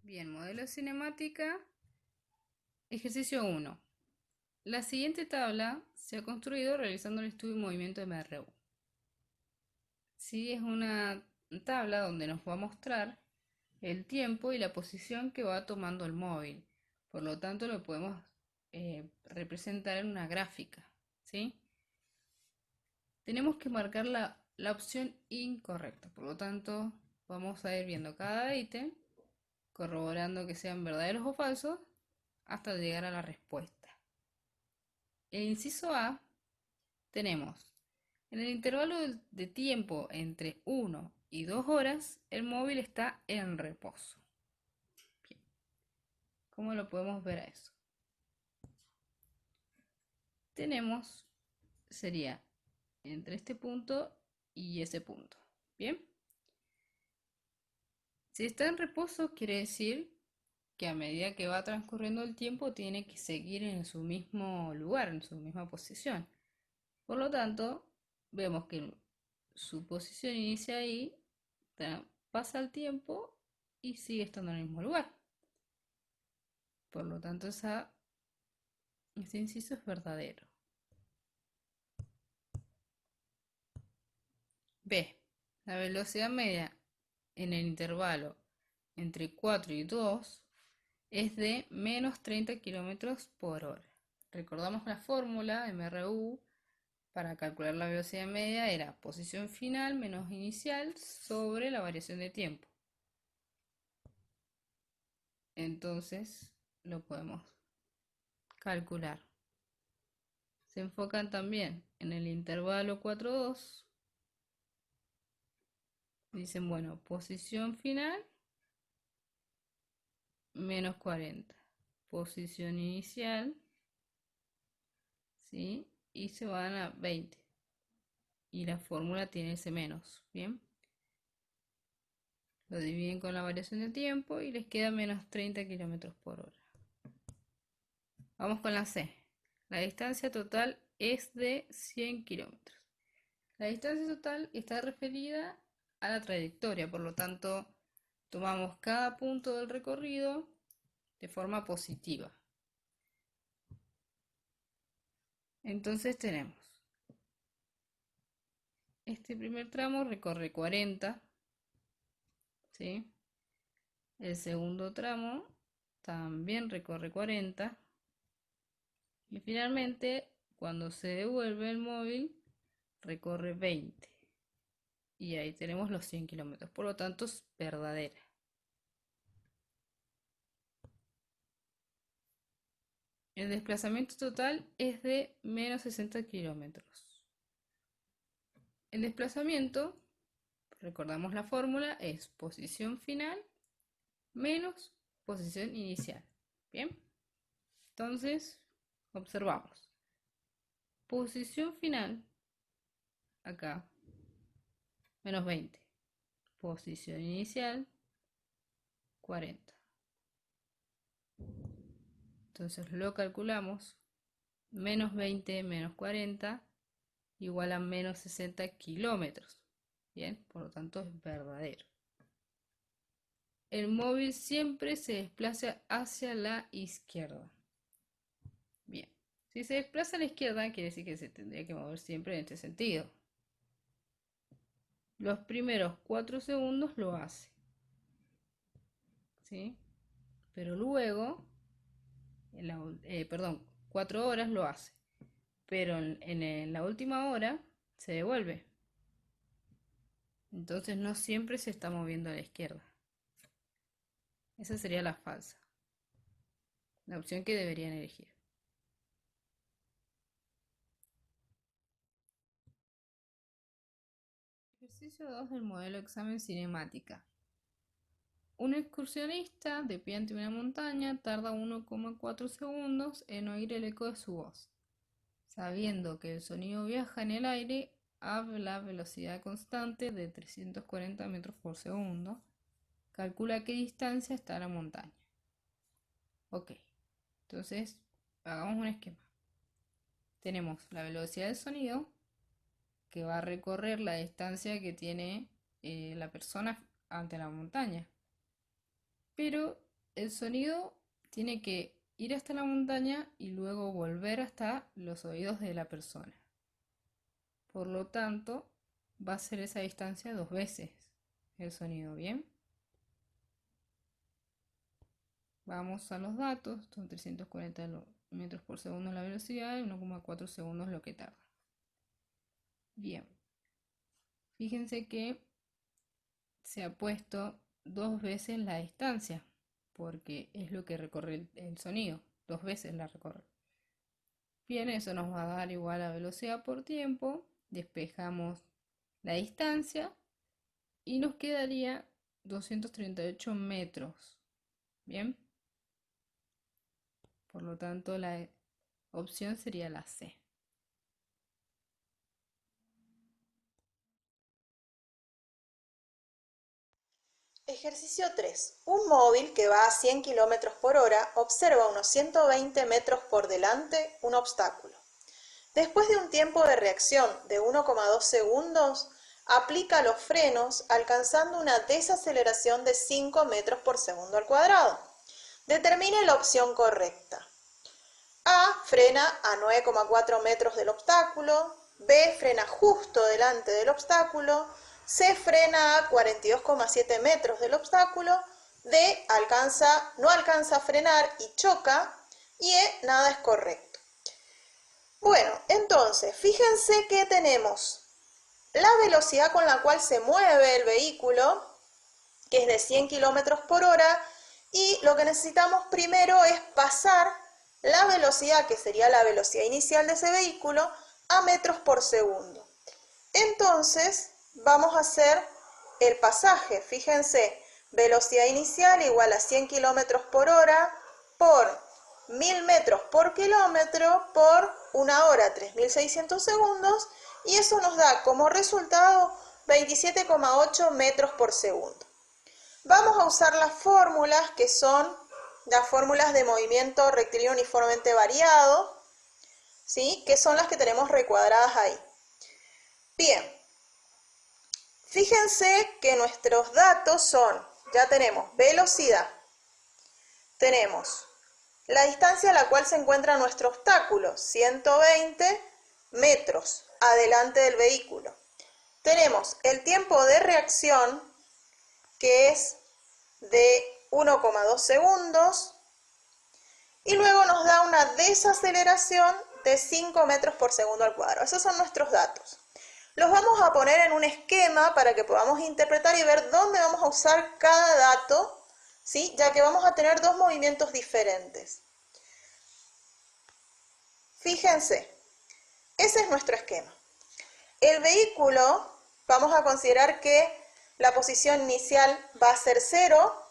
Bien, modelo cinemática, ejercicio 1. La siguiente tabla se ha construido realizando el estudio y movimiento de MRU. Sí, es una tabla donde nos va a mostrar el tiempo y la posición que va tomando el móvil. Por lo tanto, lo podemos representar en una gráfica. ¿Sí? Tenemos que marcar la opción incorrecta. Por lo tanto, vamos a ir viendo cada ítem, corroborando que sean verdaderos o falsos, hasta llegar a la respuesta. El inciso A tenemos, en el intervalo de tiempo entre 1 y 2 horas, el móvil está en reposo. Bien. ¿Cómo lo podemos ver a eso? Tenemos, sería entre este punto y ese punto. Bien. Si está en reposo, quiere decir que a medida que va transcurriendo el tiempo, tiene que seguir en su mismo lugar, en su misma posición. Por lo tanto, vemos que su posición inicia ahí, pasa el tiempo y sigue estando en el mismo lugar. Por lo tanto, ese inciso es verdadero. B. La velocidad media en el intervalo entre 4 y 2 es de menos 30 kilómetros por hora. Recordamos la fórmula MRU para calcular la velocidad media era posición final menos inicial sobre la variación de tiempo. Entonces lo podemos calcular. Se enfocan también en el intervalo 4-2. Dicen, bueno, posición final menos 40. Posición inicial, ¿sí? Y se van a 20. Y la fórmula tiene ese menos, ¿bien? Lo dividen con la variación de tiempo y les queda menos 30 kilómetros por hora. Vamos con la C. La distancia total es de 100 kilómetros. La distancia total está referida a la trayectoria, por lo tanto, tomamos cada punto del recorrido de forma positiva. Entonces tenemos, este primer tramo recorre 40, ¿sí? El segundo tramo también recorre 40. Y finalmente, cuando se devuelve el móvil, recorre 20. Y ahí tenemos los 100 kilómetros. Por lo tanto, es verdadera. El desplazamiento total es de menos 60 kilómetros. El desplazamiento, recordamos la fórmula, es posición final menos posición inicial. Bien, entonces observamos. Posición final, acá, menos 20. Posición inicial, 40. Entonces lo calculamos. Menos 20 menos 40 igual a menos 60 kilómetros. Bien, por lo tanto es verdadero. El móvil siempre se desplaza hacia la izquierda. Bien, si se desplaza a la izquierda, quiere decir que se tendría que mover siempre en este sentido. Los primeros 4 segundos lo hace, ¿sí? Pero luego, perdón, 4 horas lo hace. Pero en la última hora se devuelve. Entonces no siempre se está moviendo a la izquierda. Esa sería la falsa. La opción que deberían elegir. Ejercicio 2 del modelo examen cinemática. Un excursionista de pie ante una montaña tarda 1,4 segundos en oír el eco de su voz. Sabiendo que el sonido viaja en el aire a la velocidad constante de 340 metros por segundo, calcula a qué distancia está la montaña. Ok, entonces hagamos un esquema. Tenemos la velocidad del sonido, que va a recorrer la distancia que tiene la persona ante la montaña. Pero el sonido tiene que ir hasta la montaña y luego volver hasta los oídos de la persona. Por lo tanto, va a ser esa distancia 2 veces el sonido, ¿bien? Vamos a los datos, son 340 metros por segundo la velocidad y 1,4 segundos lo que tarda. Bien, fíjense que se ha puesto 2 veces la distancia, porque es lo que recorre el sonido, 2 veces la recorre. Bien, eso nos va a dar igual a velocidad por tiempo, despejamos la distancia y nos quedaría 238 metros. Bien, por lo tanto la opción sería la C. Ejercicio 3. Un móvil que va a 100 km por hora observa a unos 120 metros por delante un obstáculo. Después de un tiempo de reacción de 1,2 segundos, aplica los frenos alcanzando una desaceleración de 5 metros por segundo al cuadrado. Determine la opción correcta. A. Frena a 9,4 metros del obstáculo. B. Frena justo delante del obstáculo. C. Frena a 42,7 metros del obstáculo. D. No alcanza a frenar y choca. Y E. Nada es correcto. Bueno, entonces, fíjense que tenemos la velocidad con la cual se mueve el vehículo, que es de 100 km por hora, y lo que necesitamos primero es pasar la velocidad, que sería la velocidad inicial de ese vehículo, a metros por segundo. Entonces, vamos a hacer el pasaje. Fíjense, velocidad inicial igual a 100 km por hora por 1000 metros por kilómetro por 1 hora, 3600 segundos, y eso nos da como resultado 27,8 metros por segundo. Vamos a usar las fórmulas que son las fórmulas de movimiento rectilíneo uniformemente variado, ¿sí? Que son las que tenemos recuadradas ahí. Bien, fíjense que nuestros datos son, ya tenemos velocidad, tenemos la distancia a la cual se encuentra nuestro obstáculo, 120 metros adelante del vehículo. Tenemos el tiempo de reacción, que es de 1,2 segundos, y luego nos da una desaceleración de 5 metros por segundo al cuadrado. Esos son nuestros datos. Los vamos a poner en un esquema para que podamos interpretar y ver dónde vamos a usar cada dato, ¿sí? Ya que vamos a tener dos movimientos diferentes. Fíjense, ese es nuestro esquema. El vehículo, vamos a considerar que la posición inicial va a ser 0,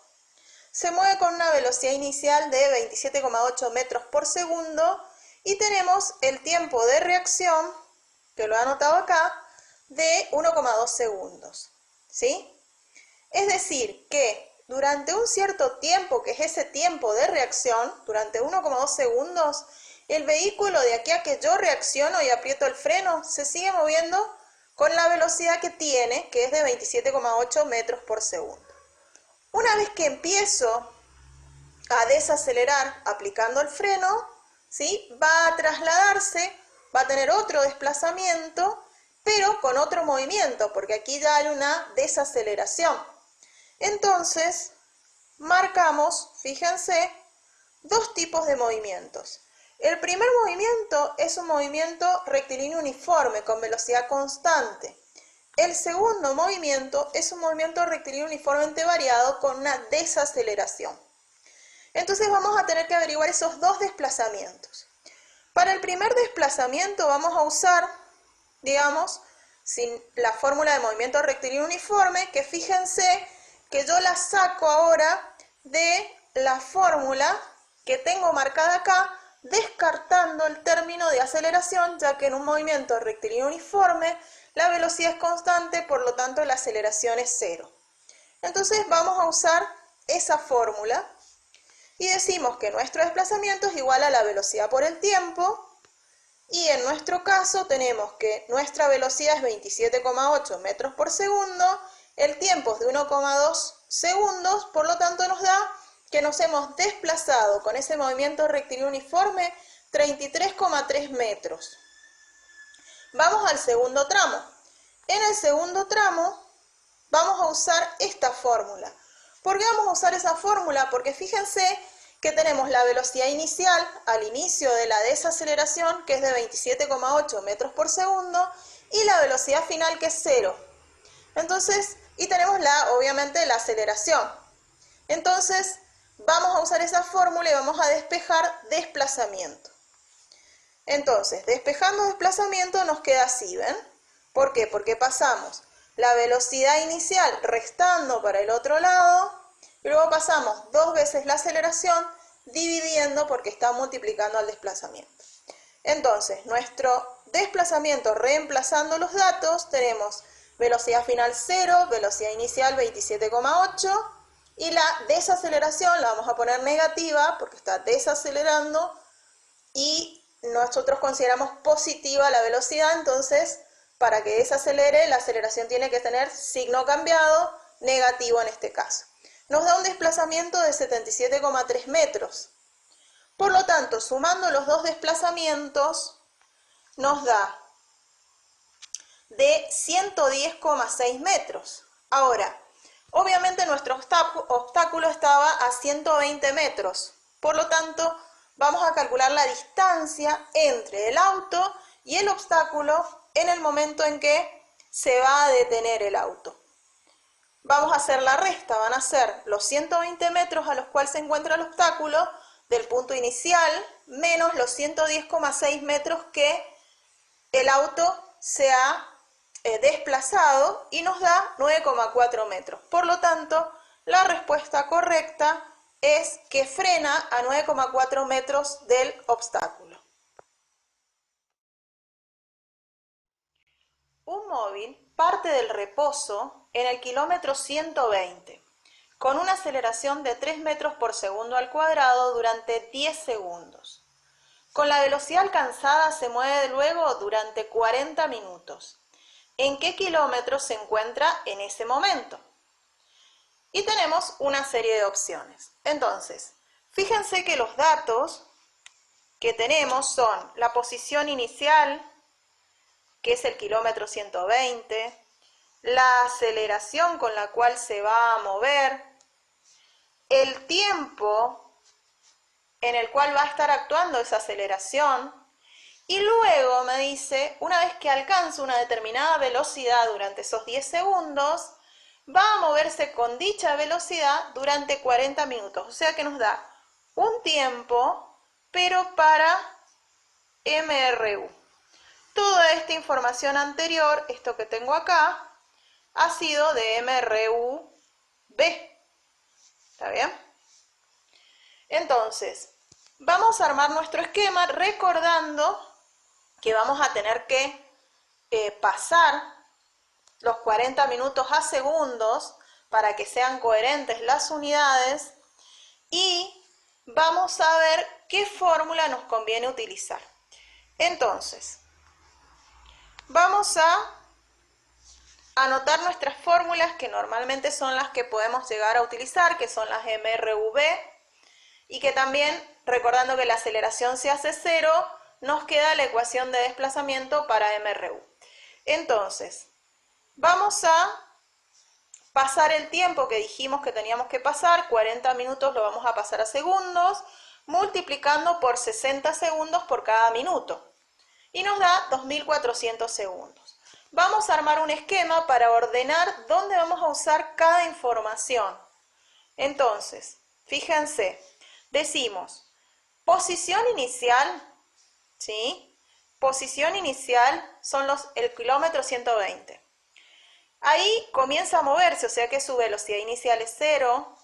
se mueve con una velocidad inicial de 27,8 metros por segundo y tenemos el tiempo de reacción, que lo he anotado acá, de 1,2 segundos, ¿sí? Es decir, que durante un cierto tiempo, que es ese tiempo de reacción, durante 1,2 segundos, el vehículo de aquí a que yo reacciono y aprieto el freno, se sigue moviendo con la velocidad que tiene, que es de 27,8 metros por segundo. Una vez que empiezo a desacelerar aplicando el freno, ¿sí? Va a trasladarse, va a tener otro desplazamiento, pero con otro movimiento, porque aquí ya hay una desaceleración. Entonces, marcamos, fíjense, dos tipos de movimientos. El primer movimiento es un movimiento rectilíneo uniforme con velocidad constante. El segundo movimiento es un movimiento rectilíneo uniformemente variado con una desaceleración. Entonces vamos a tener que averiguar esos dos desplazamientos. Para el primer desplazamiento vamos a usar, digamos, la fórmula de movimiento rectilíneo uniforme, que fíjense que yo la saco ahora de la fórmula que tengo marcada acá, descartando el término de aceleración, ya que en un movimiento rectilíneo uniforme la velocidad es constante, por lo tanto la aceleración es 0. Entonces vamos a usar esa fórmula y decimos que nuestro desplazamiento es igual a la velocidad por el tiempo, y en nuestro caso tenemos que nuestra velocidad es 27,8 metros por segundo, el tiempo es de 1,2 segundos, por lo tanto nos da que nos hemos desplazado con ese movimiento rectilíneo uniforme 33,3 metros. Vamos al segundo tramo. En el segundo tramo vamos a usar esta fórmula. ¿Por qué vamos a usar esa fórmula? Porque fíjense que tenemos la velocidad inicial al inicio de la desaceleración, que es de 27,8 metros por segundo, y la velocidad final, que es 0. Entonces, y tenemos obviamente la aceleración. Entonces, vamos a usar esa fórmula y vamos a despejar desplazamiento. Entonces, despejando desplazamiento nos queda así, ¿ven? ¿Por qué? Porque pasamos la velocidad inicial restando para el otro lado y luego pasamos 2 veces la aceleración dividiendo porque está multiplicando al desplazamiento. Entonces, nuestro desplazamiento reemplazando los datos, tenemos velocidad final 0, velocidad inicial 27,8 y la desaceleración la vamos a poner negativa porque está desacelerando y nosotros consideramos positiva la velocidad, entonces para que desacelere la aceleración tiene que tener signo cambiado, negativo en este caso. Nos da un desplazamiento de 77,3 metros. Por lo tanto, sumando los dos desplazamientos, nos da de 110,6 metros. Ahora, obviamente nuestro obstáculo estaba a 120 metros. Por lo tanto, vamos a calcular la distancia entre el auto y el obstáculo en el momento en que se va a detener el auto. Vamos a hacer la resta, van a ser los 120 metros a los cuales se encuentra el obstáculo del punto inicial menos los 110,6 metros que el auto se ha desplazado y nos da 9,4 metros. Por lo tanto, la respuesta correcta es que frena a 9,4 metros del obstáculo. Un móvil parte del reposo en el kilómetro 120 con una aceleración de 3 metros por segundo al cuadrado durante 10 segundos. Con la velocidad alcanzada se mueve luego durante 40 minutos. ¿En qué kilómetro se encuentra en ese momento? Y tenemos una serie de opciones. Entonces, fíjense que los datos que tenemos son la posición inicial, que es el kilómetro 120, la aceleración con la cual se va a mover, el tiempo en el cual va a estar actuando esa aceleración, y luego me dice, una vez que alcanza una determinada velocidad durante esos 10 segundos, va a moverse con dicha velocidad durante 40 minutos. O sea que nos da un tiempo, pero para MRU. Toda esta información anterior, esto que tengo acá, ha sido de MRU-B. ¿Está bien? Entonces, vamos a armar nuestro esquema recordando que vamos a tener que pasar los 40 minutos a segundos para que sean coherentes las unidades y vamos a ver qué fórmula nos conviene utilizar. Entonces, vamos a anotar nuestras fórmulas que normalmente son las que podemos llegar a utilizar, que son las MRV, y que también, recordando que la aceleración se hace 0, nos queda la ecuación de desplazamiento para MRU. Entonces, vamos a pasar el tiempo que dijimos que teníamos que pasar, 40 minutos lo vamos a pasar a segundos, multiplicando por 60 segundos por cada minuto. Y nos da 2400 segundos. Vamos a armar un esquema para ordenar dónde vamos a usar cada información. Entonces, fíjense, decimos posición inicial, ¿sí? Posición inicial son el kilómetro 120. Ahí comienza a moverse, o sea que su velocidad inicial es 0,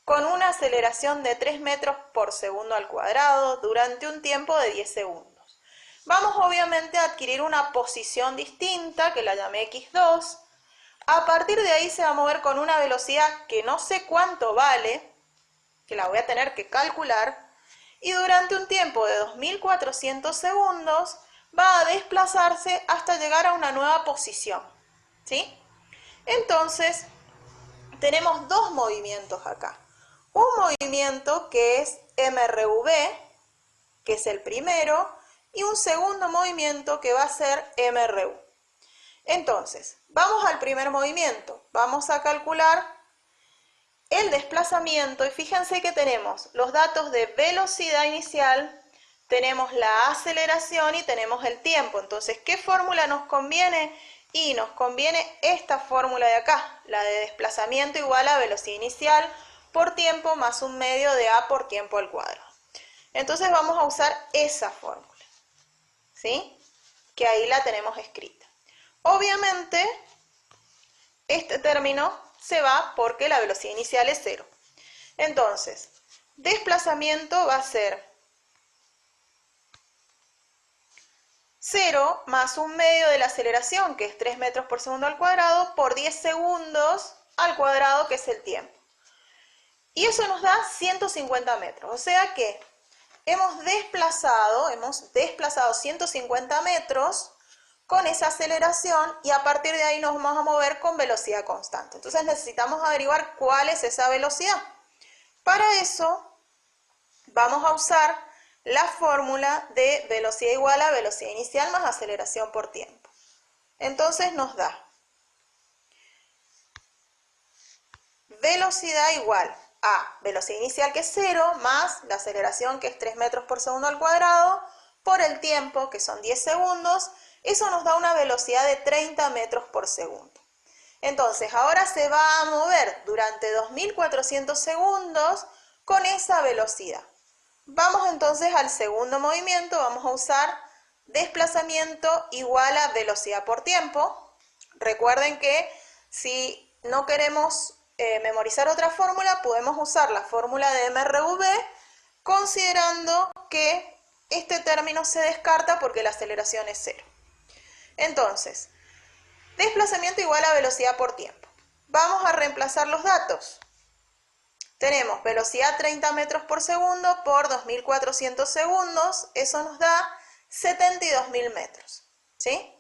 con una aceleración de 3 metros por segundo al cuadrado durante un tiempo de 10 segundos. Vamos obviamente a adquirir una posición distinta, que la llamé X2. A partir de ahí se va a mover con una velocidad que no sé cuánto vale, que la voy a tener que calcular, y durante un tiempo de 2400 segundos va a desplazarse hasta llegar a una nueva posición, ¿sí? Entonces, tenemos dos movimientos acá. un movimiento que es MRV, que es el primero, y un segundo movimiento que va a ser MRU. Entonces, vamos al primer movimiento. Vamos a calcular el desplazamiento y fíjense que tenemos los datos de velocidad inicial, tenemos la aceleración y tenemos el tiempo. Entonces, ¿qué fórmula nos conviene? Y nos conviene esta fórmula de acá, la de desplazamiento igual a velocidad inicial por tiempo más un medio de a por tiempo al cuadrado. Entonces vamos a usar esa fórmula, ¿sí? Que ahí la tenemos escrita. Obviamente, este término se va porque la velocidad inicial es 0. Entonces, desplazamiento va a ser 0 más un medio de la aceleración, que es 3 metros por segundo al cuadrado, por 10 segundos al cuadrado, que es el tiempo. Y eso nos da 150 metros. O sea que hemos desplazado 150 metros con esa aceleración y a partir de ahí nos vamos a mover con velocidad constante. Entonces necesitamos averiguar cuál es esa velocidad. Para eso vamos a usar la fórmula de velocidad igual a velocidad inicial más aceleración por tiempo. Entonces nos da velocidad igual a velocidad inicial, que es 0, más la aceleración, que es 3 metros por segundo al cuadrado, por el tiempo, que son 10 segundos. Eso nos da una velocidad de 30 metros por segundo. Entonces, ahora se va a mover durante 2400 segundos con esa velocidad. Vamos entonces al segundo movimiento. Vamos a usar desplazamiento igual a velocidad por tiempo. Recuerden que si no queremos memorizar otra fórmula, podemos usar la fórmula de MRV, considerando que este término se descarta porque la aceleración es 0. Entonces, desplazamiento igual a velocidad por tiempo. Vamos a reemplazar los datos. Tenemos velocidad 30 metros por segundo por 2400 segundos. Eso nos da 72.000 metros. ¿Sí?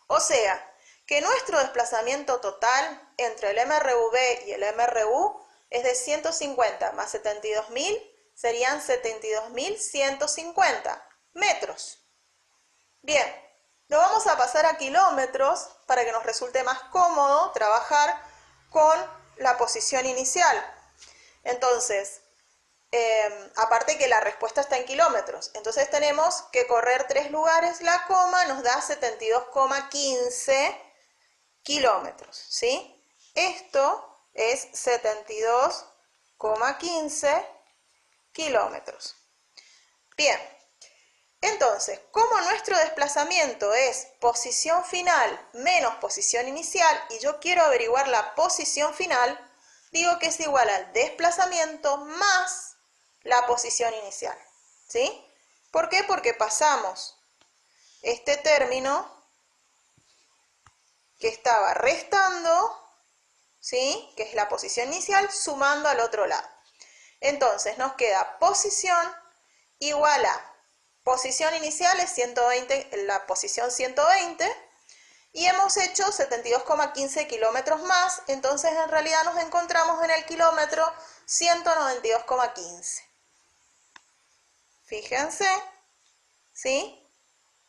O sea, que nuestro desplazamiento total entre el MRV y el MRU es de 150 más 72.000, serían 72.150 metros. Bien, lo vamos a pasar a kilómetros para que nos resulte más cómodo trabajar con la posición inicial. Entonces, aparte que la respuesta está en kilómetros, entonces tenemos que correr 3 lugares la coma, nos da 72,15 kilómetros, ¿sí? Esto es 72,15 kilómetros. Bien, entonces, como nuestro desplazamiento es posición final menos posición inicial y yo quiero averiguar la posición final, digo que es igual al desplazamiento más la posición inicial, ¿sí? ¿Por qué? Porque pasamos este término que estaba restando, ¿sí? Que es la posición inicial, sumando al otro lado. Entonces nos queda posición igual a posición inicial es 120, la posición 120, y hemos hecho 72,15 kilómetros más, entonces en realidad nos encontramos en el kilómetro 192,15. Fíjense, ¿sí?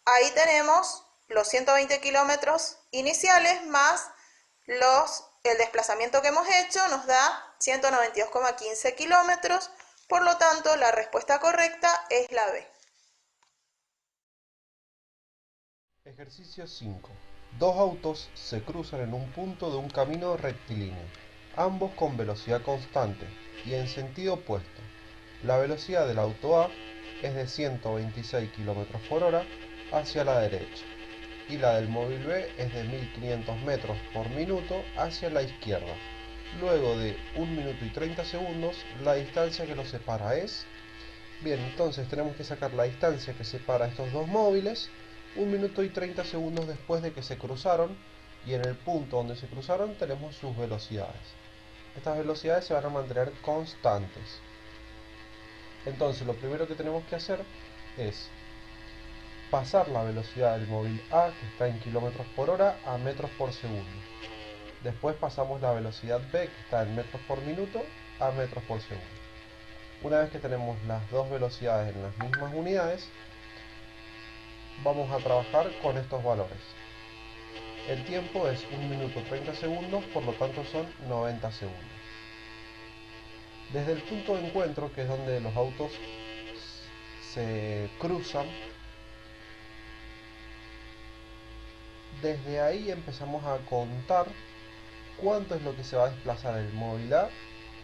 Ahí tenemos los 120 kilómetros iniciales más el desplazamiento que hemos hecho, nos da 192,15 kilómetros, por lo tanto la respuesta correcta es la B. Ejercicio 5. Dos autos se cruzan en un punto de un camino rectilíneo, ambos con velocidad constante y en sentido opuesto. La velocidad del auto A es de 126 km por hora hacia la derecha y la del móvil B es de 1500 metros por minuto hacia la izquierda. Luego de 1 minuto y 30 segundos, la distancia que los separa es... Bien, entonces tenemos que sacar la distancia que separa estos dos móviles 1 minuto y 30 segundos después de que se cruzaron, y en el punto donde se cruzaron tenemos sus velocidades. Estas velocidades se van a mantener constantes. Entonces lo primero que tenemos que hacer es pasar la velocidad del móvil A, que está en kilómetros por hora, a metros por segundo. Después pasamos la velocidad B, que está en metros por minuto, a metros por segundo. Una vez que tenemos las dos velocidades en las mismas unidades, vamos a trabajar con estos valores. El tiempo es 1 minuto 30 segundos, por lo tanto son 90 segundos. Desde el punto de encuentro, que es donde los autos se cruzan, desde ahí empezamos a contar cuánto es lo que se va a desplazar el móvil A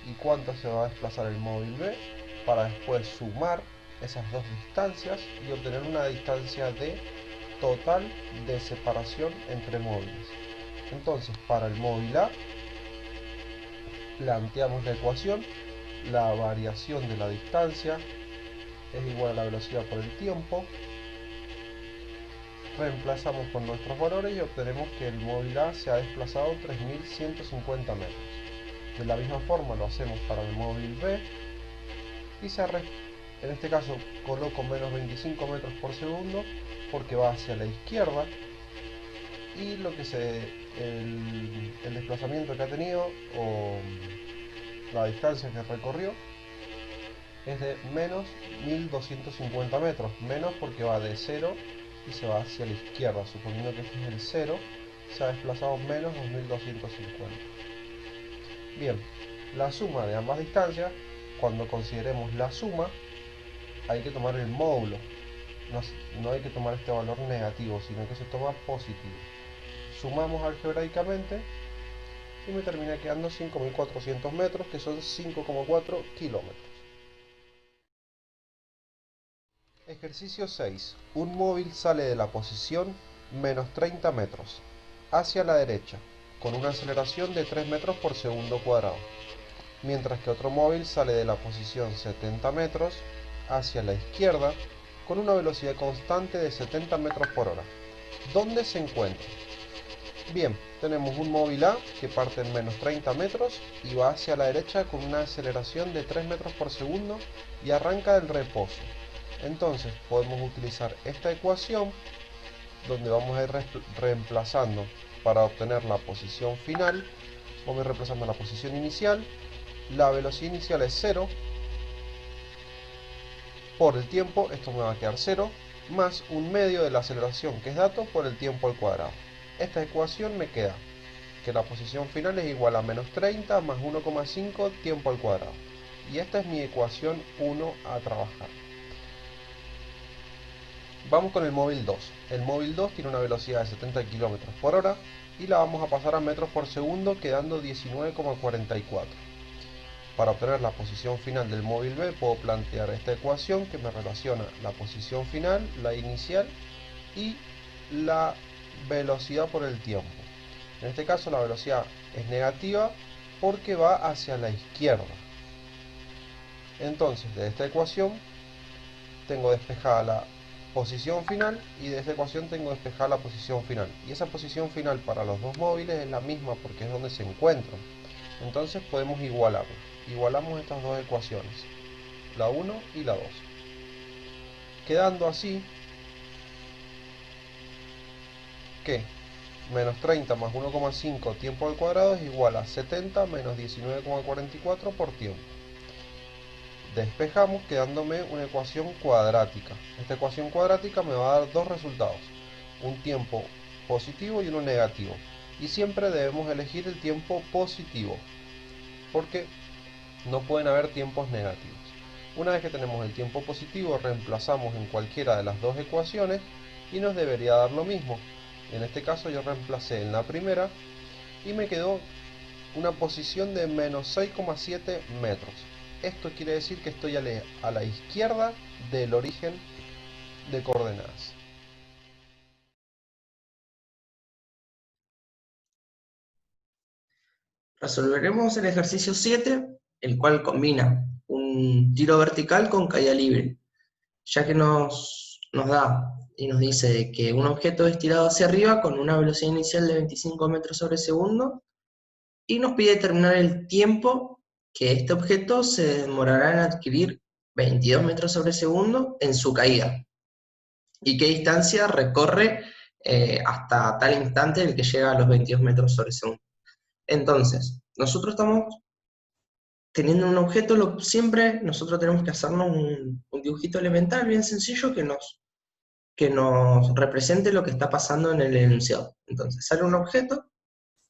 y cuánto se va a desplazar el móvil B, para después sumar esas dos distancias y obtener una distancia total de separación entre móviles. Entonces, para el móvil A planteamos la ecuación: la variación de la distancia es igual a la velocidad por el tiempo. Reemplazamos con nuestros valores y obtenemos que el móvil A se ha desplazado 3150 metros. De la misma forma lo hacemos para el móvil B y en este caso coloco menos 25 metros por segundo porque va hacia la izquierda, y el desplazamiento que ha tenido, o la distancia que recorrió, es de menos 1250 metros, menos porque va de 0 y se va hacia la izquierda. Suponiendo que este es el 0, se ha desplazado menos 2250. Bien, la suma de ambas distancias, cuando consideremos la suma, hay que tomar el módulo. No hay que tomar este valor negativo, sino que se toma positivo. Sumamos algebraicamente y me termina quedando 5400 metros, que son 5,4 kilómetros. Ejercicio 6. Un móvil sale de la posición menos 30 metros hacia la derecha con una aceleración de 3 metros por segundo cuadrado, mientras que otro móvil sale de la posición 70 metros hacia la izquierda con una velocidad constante de 70 metros por hora. ¿Dónde se encuentra? Bien, tenemos un móvil A que parte en menos 30 metros y va hacia la derecha con una aceleración de 3 metros por segundo y arranca del reposo. Entonces podemos utilizar esta ecuación, donde vamos a ir reemplazando para obtener la posición final. Vamos a ir reemplazando la posición inicial. La velocidad inicial es 0 por el tiempo, esto me va a quedar 0, más un medio de la aceleración, que es dato, por el tiempo al cuadrado. Esta ecuación me queda que la posición final es igual a menos 30 más 1,5 tiempo al cuadrado. Y esta es mi ecuación 1 a trabajar. Vamos con el móvil 2. El móvil 2 tiene una velocidad de 70 km por hora y la vamos a pasar a metros por segundo, quedando 19,44. Para obtener la posición final del móvil B, puedo plantear esta ecuación que me relaciona la posición final, la inicial y la velocidad por el tiempo. En este caso la velocidad es negativa porque va hacia la izquierda. Entonces, de esta ecuación tengo despejada la posición final y de esta ecuación tengo despejada la posición final. Y esa posición final para los dos móviles es la misma porque es donde se encuentran. Entonces podemos igualarlo. Igualamos estas dos ecuaciones, la 1 y la 2. Quedando así que menos 30 más 1,5 tiempo al cuadrado es igual a 70 menos 19,44 por tiempo. Despejamos, quedándome una ecuación cuadrática. Esta ecuación cuadrática me va a dar dos resultados, un tiempo positivo y uno negativo. Y siempre debemos elegir el tiempo positivo, porque no pueden haber tiempos negativos. Una vez que tenemos el tiempo positivo, reemplazamos en cualquiera de las dos ecuaciones y nos debería dar lo mismo. En este caso yo reemplacé en la primera y me quedó una posición de menos 6,7 metros. Esto quiere decir que estoy a la izquierda del origen de coordenadas. Resolveremos el ejercicio 7, el cual combina un tiro vertical con caída libre, ya que nos da y nos dice que un objeto es tirado hacia arriba con una velocidad inicial de 25 metros sobre segundo y nos pide determinar el tiempo que este objeto se demorará en adquirir 22 metros sobre segundo en su caída y qué distancia recorre hasta tal instante en el que llega a los 22 metros sobre segundo. Entonces, nosotros estamos teniendo un objeto, siempre nosotros tenemos que hacernos un dibujito elemental bien sencillo que nos represente lo que está pasando en el enunciado. Entonces sale un objeto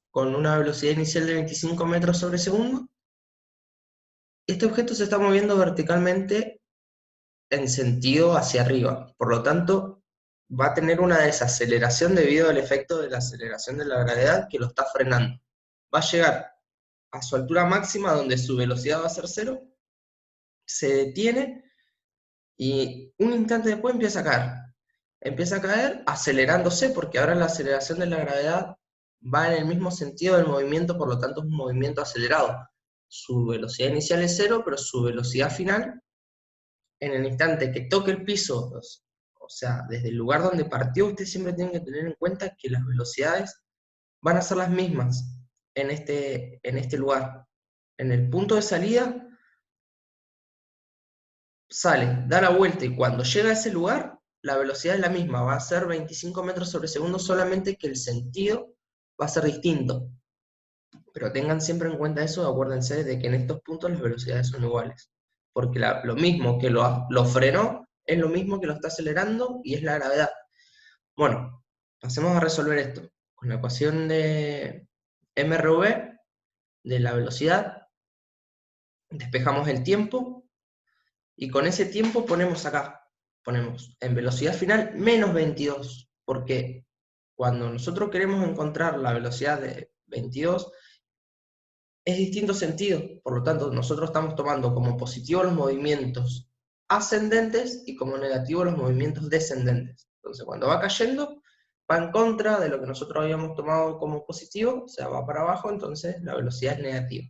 con una velocidad inicial de 25 metros sobre segundo. Este objeto se está moviendo verticalmente en sentido hacia arriba, por lo tanto va a tener una desaceleración debido al efecto de la aceleración de la gravedad que lo está frenando. Va a llegar a su altura máxima donde su velocidad va a ser cero, se detiene y un instante después empieza a caer. Empieza a caer acelerándose porque ahora la aceleración de la gravedad va en el mismo sentido del movimiento, por lo tanto es un movimiento acelerado. Su velocidad inicial es cero, pero su velocidad final, en el instante que toque el piso, o sea, desde el lugar donde partió, usted siempre tiene que tener en cuenta que las velocidades van a ser las mismas en este lugar. En el punto de salida, sale, da la vuelta y cuando llega a ese lugar, la velocidad es la misma, va a ser 25 metros sobre segundo, solamente que el sentido va a ser distinto. Pero tengan siempre en cuenta eso, acuérdense de que en estos puntos las velocidades son iguales. Porque lo mismo que lo frenó, es lo mismo que lo está acelerando y es la gravedad. Bueno, pasemos a resolver esto. Con la ecuación de mRV, de la velocidad, despejamos el tiempo, y con ese tiempo ponemos acá, ponemos en velocidad final menos 22, porque cuando nosotros queremos encontrar la velocidad de 22, es distinto sentido, por lo tanto nosotros estamos tomando como positivo los movimientos ascendentes y como negativo los movimientos descendentes. Entonces cuando va cayendo, va en contra de lo que nosotros habíamos tomado como positivo, o sea, va para abajo, entonces la velocidad es negativa.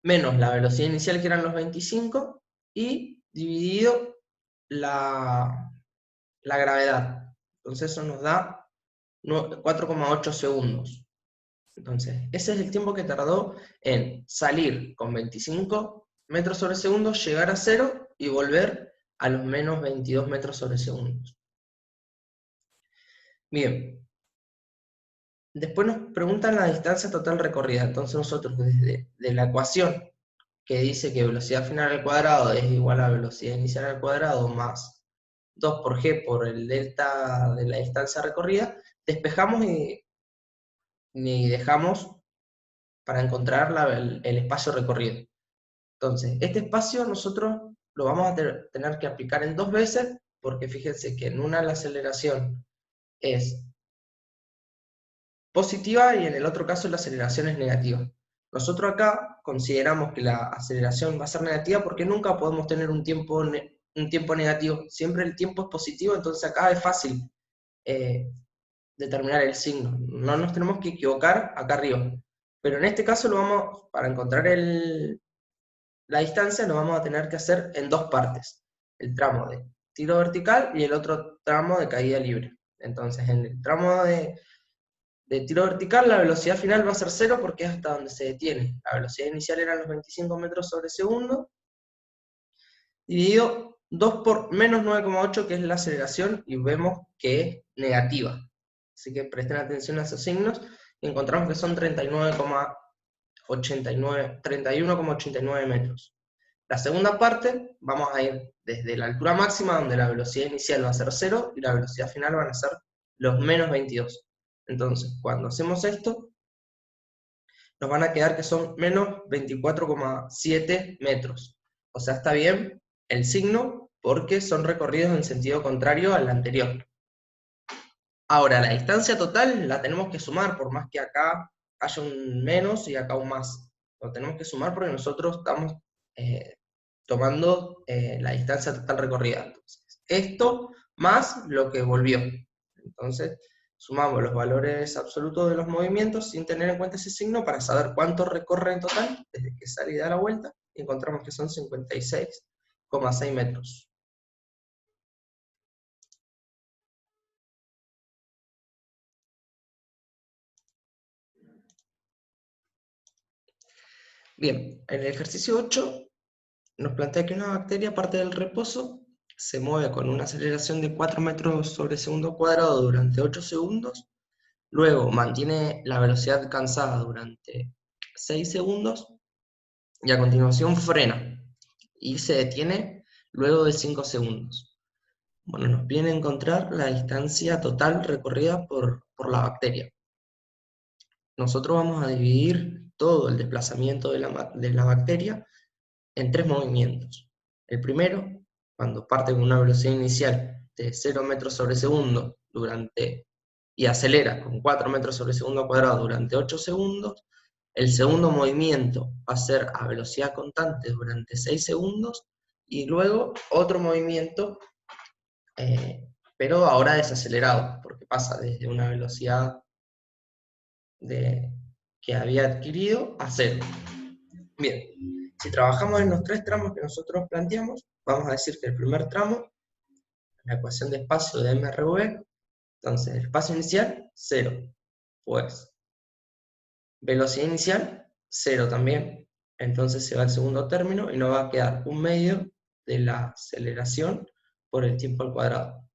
Menos la velocidad inicial que eran los 25, y dividido la gravedad. Entonces eso nos da 4,8 segundos. Entonces, ese es el tiempo que tardó en salir con 25 metros sobre segundo, llegar a 0 y volver a los menos 22 metros sobre segundo. Bien. Después nos preguntan la distancia total recorrida. Entonces nosotros desde la ecuación que dice que velocidad final al cuadrado es igual a velocidad inicial al cuadrado más 2 por g por el delta de la distancia recorrida, despejamos y dejamos para encontrar el espacio recorrido. Entonces, este espacio nosotros lo vamos a tener que aplicar en 2 veces, porque fíjense que en una la aceleración es positiva y en el otro caso la aceleración es negativa. Nosotros acá consideramos que la aceleración va a ser negativa porque nunca podemos tener un tiempo negativo, siempre el tiempo es positivo, entonces acá es fácil determinar el signo, no nos tenemos que equivocar acá arriba. Pero en este caso para encontrar la distancia lo vamos a tener que hacer en 2 partes, el tramo de tiro vertical y el otro tramo de caída libre. Entonces en el tramo de tiro vertical, la velocidad final va a ser 0 porque es hasta donde se detiene. La velocidad inicial eran los 25 metros sobre segundo, dividido 2 por menos 9,8, que es la aceleración, y vemos que es negativa. Así que presten atención a esos signos, y encontramos que son 31,89 metros. La segunda parte, vamos a ir desde la altura máxima, donde la velocidad inicial va a ser 0, y la velocidad final van a ser los menos 22. Entonces, cuando hacemos esto, nos van a quedar que son menos 24,7 metros. O sea, está bien el signo porque son recorridos en sentido contrario al anterior. Ahora, la distancia total la tenemos que sumar, por más que acá haya un menos y acá un más. Lo tenemos que sumar porque nosotros estamos tomando la distancia total recorrida. Entonces, esto más lo que volvió. Entonces, sumamos los valores absolutos de los movimientos sin tener en cuenta ese signo para saber cuánto recorre en total desde que sale y da la vuelta, y encontramos que son 56,6 metros. Bien, en el ejercicio 8 nos plantea que una bacteria parte del reposo, se mueve con una aceleración de 4 metros sobre segundo cuadrado durante 8 segundos, luego mantiene la velocidad alcanzada durante 6 segundos, y a continuación frena y se detiene luego de 5 segundos. Bueno, nos viene a encontrar la distancia total recorrida por la bacteria. Nosotros vamos a dividir todo el desplazamiento de la bacteria en 3 movimientos. El primero, cuando parte con una velocidad inicial de 0 metros sobre segundo y acelera con 4 metros sobre segundo cuadrado durante 8 segundos. El segundo movimiento va a ser a velocidad constante durante 6 segundos y luego otro movimiento, pero ahora desacelerado, porque pasa desde una velocidad que había adquirido a 0. Bien, si trabajamos en los 3 tramos que nosotros planteamos, vamos a decir que el primer tramo, la ecuación de espacio de MRV, entonces el espacio inicial, 0, pues velocidad inicial, 0 también, entonces se va al segundo término y nos va a quedar un medio de la aceleración por el tiempo al cuadrado.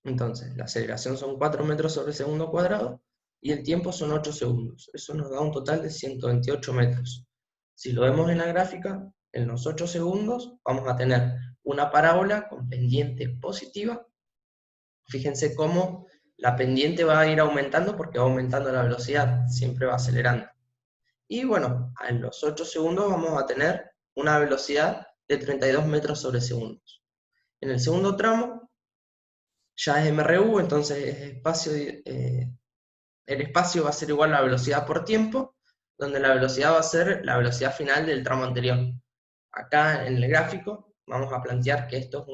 Entonces, la aceleración son 4 metros sobre segundo cuadrado y el tiempo son 8 segundos. Eso nos da un total de 128 metros. Si lo vemos en la gráfica, en los 8 segundos vamos a tener una parábola con pendiente positiva. Fíjense cómo la pendiente va a ir aumentando porque va aumentando la velocidad, siempre va acelerando. Y bueno, en los 8 segundos vamos a tener una velocidad de 32 metros sobre segundos. En el segundo tramo ya es MRU, entonces el espacio va a ser igual a la velocidad por tiempo, donde la velocidad va a ser la velocidad final del tramo anterior. Acá en el gráfico vamos a plantear que esto es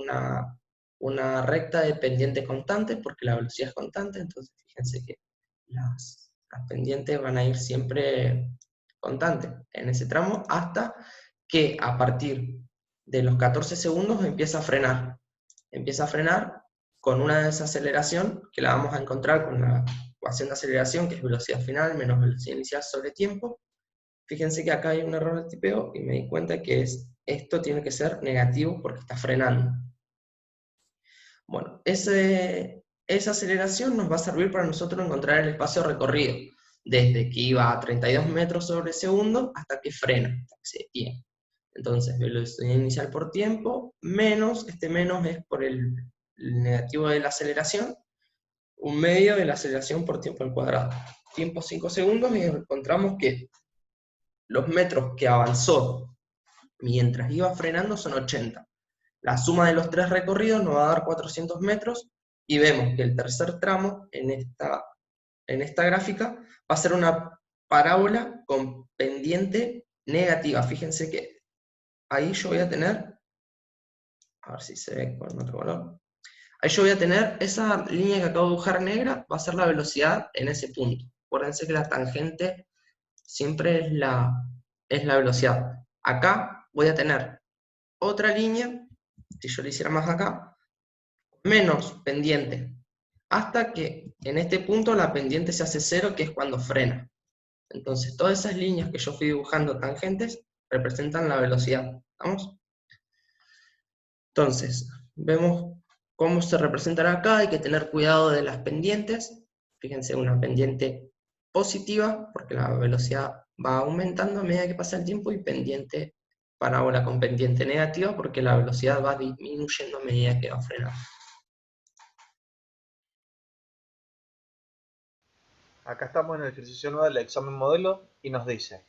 una recta de pendiente constante, porque la velocidad es constante, entonces fíjense que las pendientes van a ir siempre constantes en ese tramo, hasta que a partir de los 14 segundos empieza a frenar. Empieza a frenar con una desaceleración que la vamos a encontrar con la ecuación de aceleración, que es velocidad final menos velocidad inicial sobre tiempo. Fíjense que acá hay un error de tipeo y me di cuenta que esto tiene que ser negativo porque está frenando. Bueno, esa aceleración nos va a servir para nosotros encontrar el espacio recorrido, desde que iba a 32 metros sobre segundo hasta que frena, hasta que se detiene. Entonces, velocidad inicial por tiempo, menos, este menos es por el negativo de la aceleración, un medio de la aceleración por tiempo al cuadrado. Tiempo 5 segundos y encontramos que los metros que avanzó mientras iba frenando son 80. La suma de los 3 recorridos nos va a dar 400 metros y vemos que el tercer tramo en esta gráfica va a ser una parábola con pendiente negativa. Fíjense que ahí yo voy a tener, a ver si se ve con otro color, ahí yo voy a tener esa línea que acabo de dibujar negra, va a ser la velocidad en ese punto. Acuérdense que la tangente siempre es la velocidad. Acá voy a tener otra línea, si yo lo hiciera más acá, menos pendiente, hasta que en este punto la pendiente se hace 0, que es cuando frena. Entonces todas esas líneas que yo fui dibujando tangentes representan la velocidad. ¿Vamos? Entonces, vemos cómo se representan acá, hay que tener cuidado de las pendientes. Fíjense, una pendiente positiva, porque la velocidad va aumentando a medida que pasa el tiempo, y pendiente parábola con pendiente negativa, porque la velocidad va disminuyendo a medida que va frenando. Acá estamos en el ejercicio 9 del examen modelo y nos dice: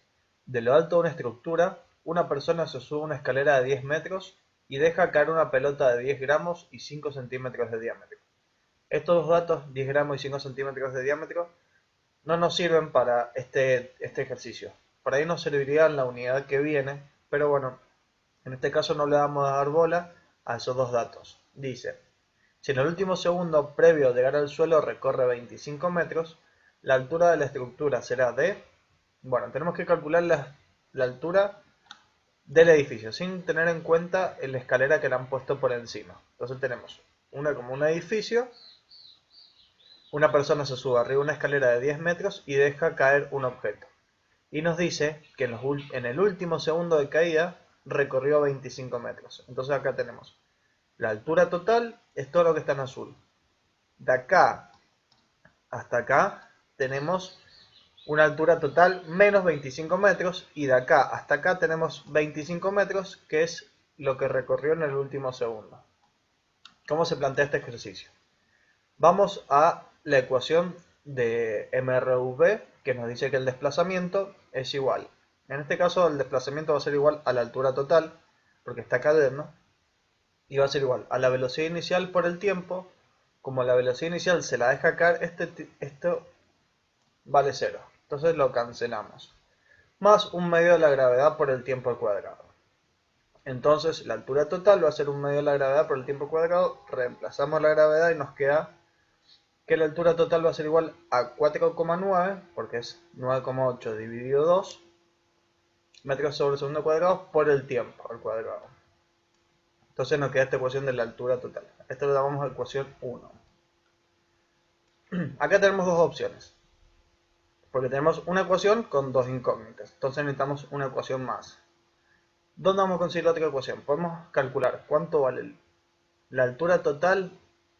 de lo alto de una estructura, una persona se sube una escalera de 10 metros y deja caer una pelota de 10 gramos y 5 centímetros de diámetro. Estos dos datos, 10 gramos y 5 centímetros de diámetro, no nos sirven para este ejercicio. Por ahí nos serviría en la unidad que viene, pero bueno, en este caso no le vamos a dar bola a esos dos datos. Dice: si en el último segundo previo a llegar al suelo recorre 25 metros, la altura de la estructura será de... Bueno, tenemos que calcular la altura del edificio, sin tener en cuenta la escalera que le han puesto por encima. Entonces tenemos como un edificio, una persona se sube arriba de una escalera de 10 metros y deja caer un objeto. Y nos dice que en el último segundo de caída recorrió 25 metros. Entonces acá tenemos la altura total, es todo lo que está en azul. De acá hasta acá tenemos una altura total menos 25 metros y de acá hasta acá tenemos 25 metros, que es lo que recorrió en el último segundo. ¿Cómo se plantea este ejercicio? Vamos a la ecuación de MRV, que nos dice que el desplazamiento es igual. En este caso el desplazamiento va a ser igual a la altura total, porque está acá dentro, y va a ser igual a la velocidad inicial por el tiempo. Como la velocidad inicial se la deja caer, esto vale 0. Entonces lo cancelamos. Más 1/2 de la gravedad por el tiempo al cuadrado. Entonces la altura total va a ser 1/2 de la gravedad por el tiempo al cuadrado. Reemplazamos la gravedad y nos queda que la altura total va a ser igual a 4,9, porque es 9,8 dividido 2 metros sobre segundo cuadrado por el tiempo al cuadrado. Entonces nos queda esta ecuación de la altura total. Esto lo llamamos ecuación 1. Acá tenemos dos opciones, porque tenemos una ecuación con dos incógnitas. Entonces necesitamos una ecuación más. ¿Dónde vamos a conseguir la otra ecuación? Podemos calcular cuánto vale la altura total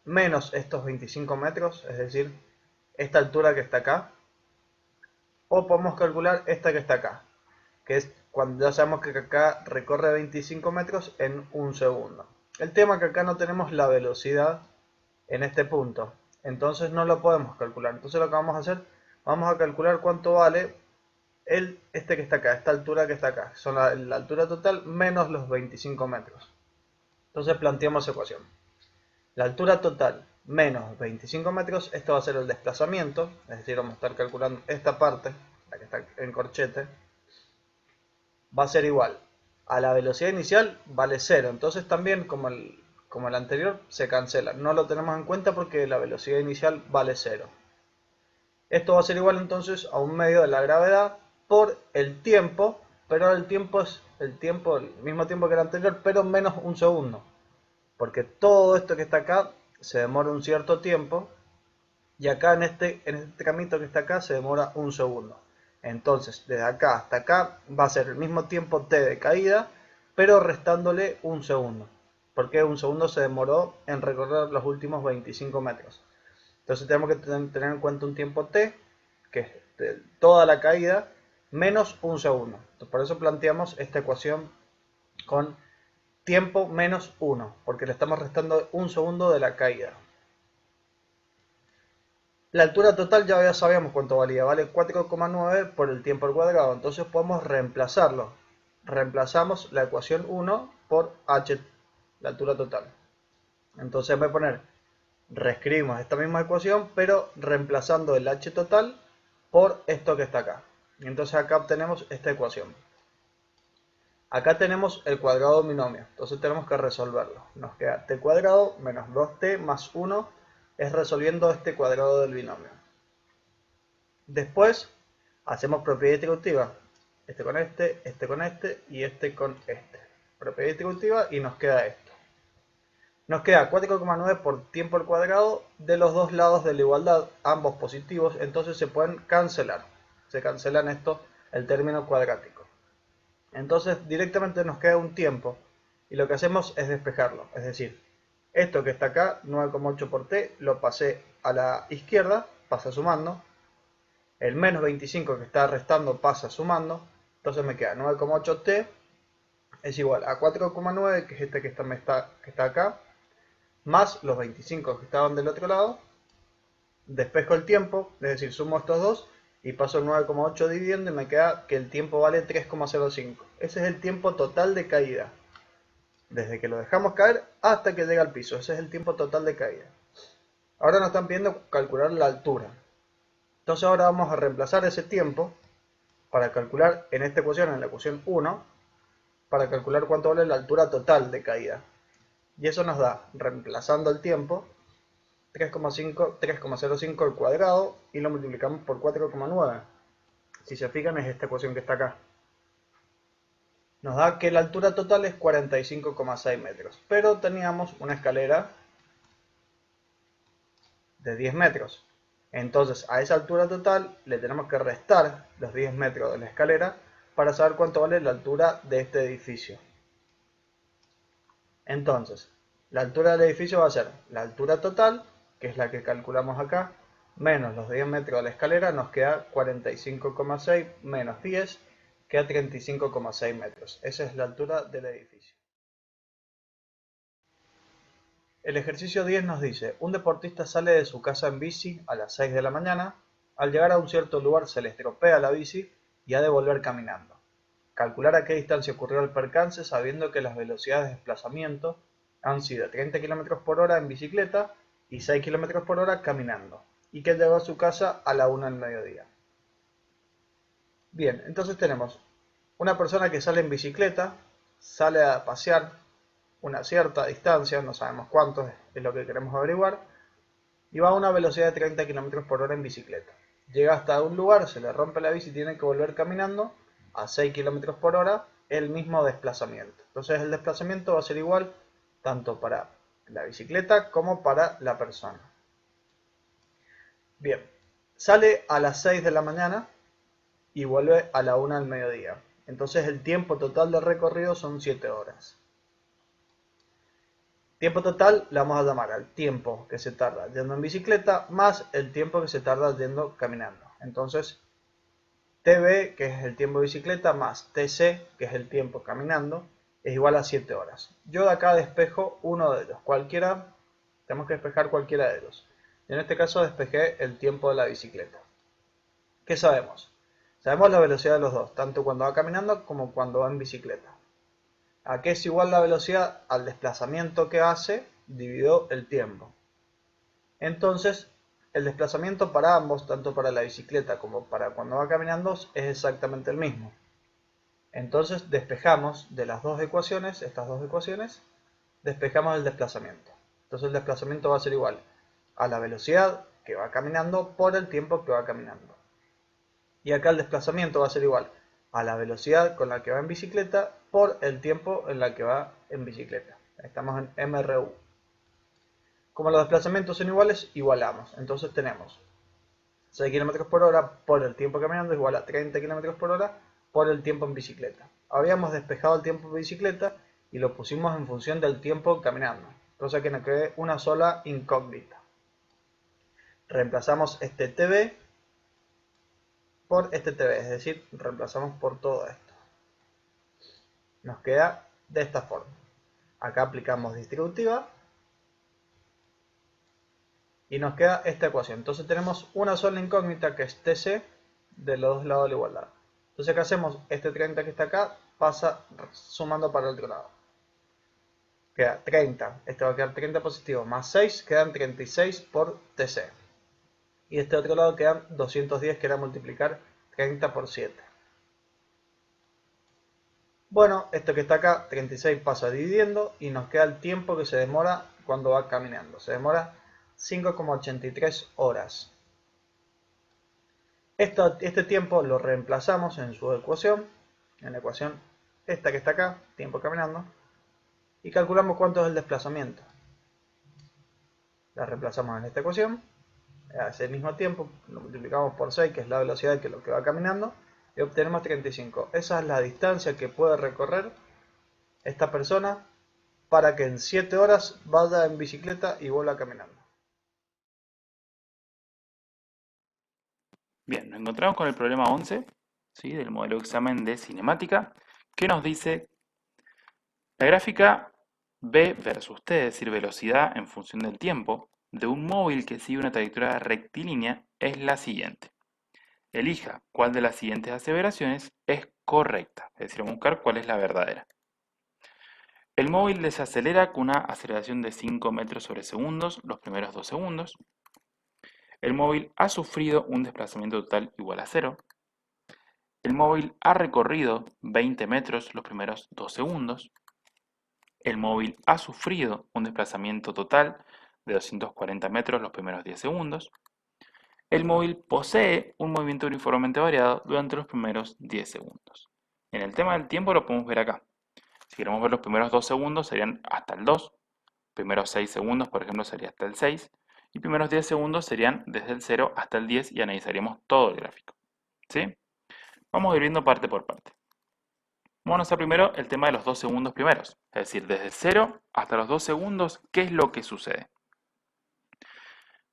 menos estos 25 metros, es decir, esta altura que está acá. O podemos calcular esta que está acá, que es cuando ya sabemos que acá recorre 25 metros en un segundo. El tema es que acá no tenemos la velocidad en este punto, entonces no lo podemos calcular. Entonces lo que vamos a hacer, vamos a calcular cuánto vale este que está acá, esta altura que está acá. Son la altura total menos los 25 metros. Entonces planteamos ecuación. La altura total menos 25 metros, esto va a ser el desplazamiento, es decir, vamos a estar calculando esta parte, la que está en corchete, va a ser igual a la velocidad inicial, vale 0. Entonces también, como el anterior, se cancela. No lo tenemos en cuenta porque la velocidad inicial vale 0. Esto va a ser igual entonces a 1/2 de la gravedad por el tiempo, pero el tiempo es el mismo tiempo que el anterior, pero menos un segundo. Porque todo esto que está acá se demora un cierto tiempo, y acá en este camito que está acá se demora un segundo. Entonces, desde acá hasta acá va a ser el mismo tiempo t de caída, pero restándole un segundo. Porque un segundo se demoró en recorrer los últimos 25 metros. Entonces tenemos que tener en cuenta un tiempo t, que es de toda la caída, menos un segundo. Entonces, por eso planteamos esta ecuación con tiempo menos 1, porque le estamos restando un segundo de la caída. La altura total ya sabíamos cuánto valía, vale 4,9 por el tiempo al cuadrado, entonces podemos reemplazarlo. Reemplazamos la ecuación 1 por h, la altura total. Entonces voy a poner, reescribimos esta misma ecuación, pero reemplazando el h total por esto que está acá. Y entonces acá obtenemos esta ecuación. Acá tenemos el cuadrado de binomio, entonces tenemos que resolverlo. Nos queda t cuadrado menos 2t más 1, es resolviendo este cuadrado del binomio. Después hacemos propiedad distributiva. Este con este y este con este. Propiedad distributiva y nos queda esto. Nos queda 4,9 por tiempo al cuadrado de los dos lados de la igualdad, ambos positivos, entonces se pueden cancelar. Se cancelan esto, el término cuadrático. Entonces directamente nos queda un tiempo y lo que hacemos es despejarlo. Es decir, esto que está acá, 9,8 por t, lo pasé a la izquierda, pasa sumando. El menos 25 que está restando pasa sumando. Entonces me queda 9,8t es igual a 4,9, que es este que está acá, más los 25 que estaban del otro lado. Despejo el tiempo, es decir, sumo estos dos y paso el 9,8 dividiendo y me queda que el tiempo vale 3,05. Ese es el tiempo total de caída. Desde que lo dejamos caer hasta que llega al piso. Ese es el tiempo total de caída. Ahora nos están pidiendo calcular la altura. Entonces ahora vamos a reemplazar ese tiempo para calcular en esta ecuación, en la ecuación 1, para calcular cuánto vale la altura total de caída. Y eso nos da, reemplazando el tiempo, 3,05 al cuadrado y lo multiplicamos por 4,9. Si se fijan, es esta ecuación que está acá. Nos da que la altura total es 45,6 metros, pero teníamos una escalera de 10 metros. Entonces a esa altura total le tenemos que restar los 10 metros de la escalera para saber cuánto vale la altura de este edificio. Entonces, la altura del edificio va a ser la altura total, que es la que calculamos acá, menos los 10 metros de la escalera, nos queda 45,6 menos 10, queda 35,6 metros. Esa es la altura del edificio. El ejercicio 10 nos dice, un deportista sale de su casa en bici a las 6 de la mañana, al llegar a un cierto lugar se le estropea la bici y ha de volver caminando. Calcular a qué distancia ocurrió el percance sabiendo que las velocidades de desplazamiento han sido 30 km por hora en bicicleta y 6 km por hora caminando, y que llegó a su casa a la 1 del mediodía. Bien, entonces tenemos una persona que sale en bicicleta, sale a pasear una cierta distancia, no sabemos cuánto es lo que queremos averiguar, y va a una velocidad de 30 km por hora en bicicleta. Llega hasta un lugar, se le rompe la bici y tiene que volver caminando a 6 km por hora el mismo desplazamiento. Entonces el desplazamiento va a ser igual tanto para la bicicleta como para la persona. Bien, sale a las 6 de la mañana y vuelve a la 1 del mediodía. Entonces el tiempo total de recorrido son 7 horas. Tiempo total le vamos a llamar al tiempo que se tarda yendo en bicicleta más el tiempo que se tarda yendo caminando. Entonces, TB, que es el tiempo de bicicleta, más TC, que es el tiempo caminando, es igual a 7 horas. Yo de acá despejo uno de ellos. Cualquiera, tenemos que despejar cualquiera de ellos. En este caso despejé el tiempo de la bicicleta. ¿Qué sabemos? Sabemos la velocidad de los dos, tanto cuando va caminando como cuando va en bicicleta. ¿A qué es igual la velocidad? Al desplazamiento que hace dividido el tiempo. Entonces, el desplazamiento para ambos, tanto para la bicicleta como para cuando va caminando, es exactamente el mismo. Entonces, despejamos de las dos ecuaciones, estas dos ecuaciones, despejamos el desplazamiento. Entonces, el desplazamiento va a ser igual a la velocidad que va caminando por el tiempo que va caminando. Y acá el desplazamiento va a ser igual a la velocidad con la que va en bicicleta por el tiempo en la que va en bicicleta. Estamos en MRU. Como los desplazamientos son iguales, igualamos. Entonces tenemos 6 km por hora por el tiempo caminando igual a 30 km por hora por el tiempo en bicicleta. Habíamos despejado el tiempo en bicicleta y lo pusimos en función del tiempo caminando, cosa que nos quede una sola incógnita. Reemplazamos este TB por este TB, es decir, reemplazamos por todo esto. Nos queda de esta forma. Acá aplicamos distributiva y nos queda esta ecuación. Entonces tenemos una sola incógnita que es TC de los dos lados de la igualdad. Entonces ¿qué hacemos? Este 30 que está acá pasa sumando para el otro lado. Queda 30, este va a quedar 30 positivo más 6, quedan 36 por TC. Y este otro lado quedan 210, que era multiplicar 30 por 7. Bueno, esto que está acá, 36 pasa dividiendo y nos queda el tiempo que se demora cuando va caminando. Se demora 5,83 horas. Este tiempo lo reemplazamos en su ecuación, en la ecuación esta que está acá, tiempo caminando, y calculamos cuánto es el desplazamiento. La reemplazamos en esta ecuación, a ese mismo tiempo lo multiplicamos por 6, que es la velocidad que lo que va caminando, y obtenemos 35. Esa es la distancia que puede recorrer esta persona para que en 7 horas vaya en bicicleta y vuelva caminando. Bien, nos encontramos con el problema 11, ¿sí? Del modelo de examen de cinemática, que nos dice la gráfica B versus T, es decir, velocidad en función del tiempo, de un móvil que sigue una trayectoria rectilínea es la siguiente. Elija cuál de las siguientes aseveraciones es correcta, es decir, vamos a buscar cuál es la verdadera. El móvil desacelera con una aceleración de 5 metros sobre segundos los primeros 2 segundos. El móvil ha sufrido un desplazamiento total igual a 0. El móvil ha recorrido 20 metros los primeros 2 segundos. El móvil ha sufrido un desplazamiento total de 240 metros los primeros 10 segundos. El móvil posee un movimiento uniformemente variado durante los primeros 10 segundos. En el tema del tiempo lo podemos ver acá. Si queremos ver los primeros 2 segundos serían hasta el 2. Primeros 6 segundos, por ejemplo, sería hasta el 6. Y primeros 10 segundos serían desde el 0 hasta el 10 y analizaríamos todo el gráfico. ¿Sí? Vamos a ir viendo parte por parte. Vamos a hacer primero el tema de los 2 segundos primeros. Es decir, desde el 0 hasta los 2 segundos, ¿qué es lo que sucede?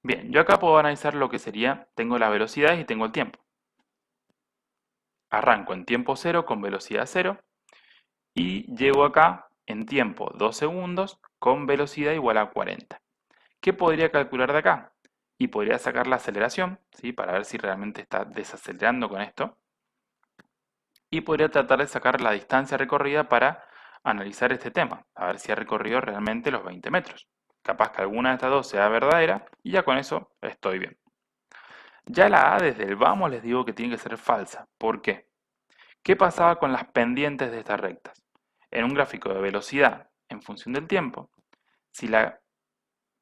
Bien, yo acá puedo analizar lo que sería, tengo las velocidades y tengo el tiempo. Arranco en tiempo 0 con velocidad 0 y llego acá en tiempo 2 segundos con velocidad igual a 40. ¿Qué podría calcular de acá? Y podría sacar la aceleración, ¿sí? Para ver si realmente está desacelerando con esto. Y podría tratar de sacar la distancia recorrida para analizar este tema, a ver si ha recorrido realmente los 20 metros. Capaz que alguna de estas dos sea verdadera y ya con eso estoy bien. Ya la A desde el vamos les digo que tiene que ser falsa. ¿Por qué? ¿Qué pasaba con las pendientes de estas rectas? En un gráfico de velocidad en función del tiempo, si la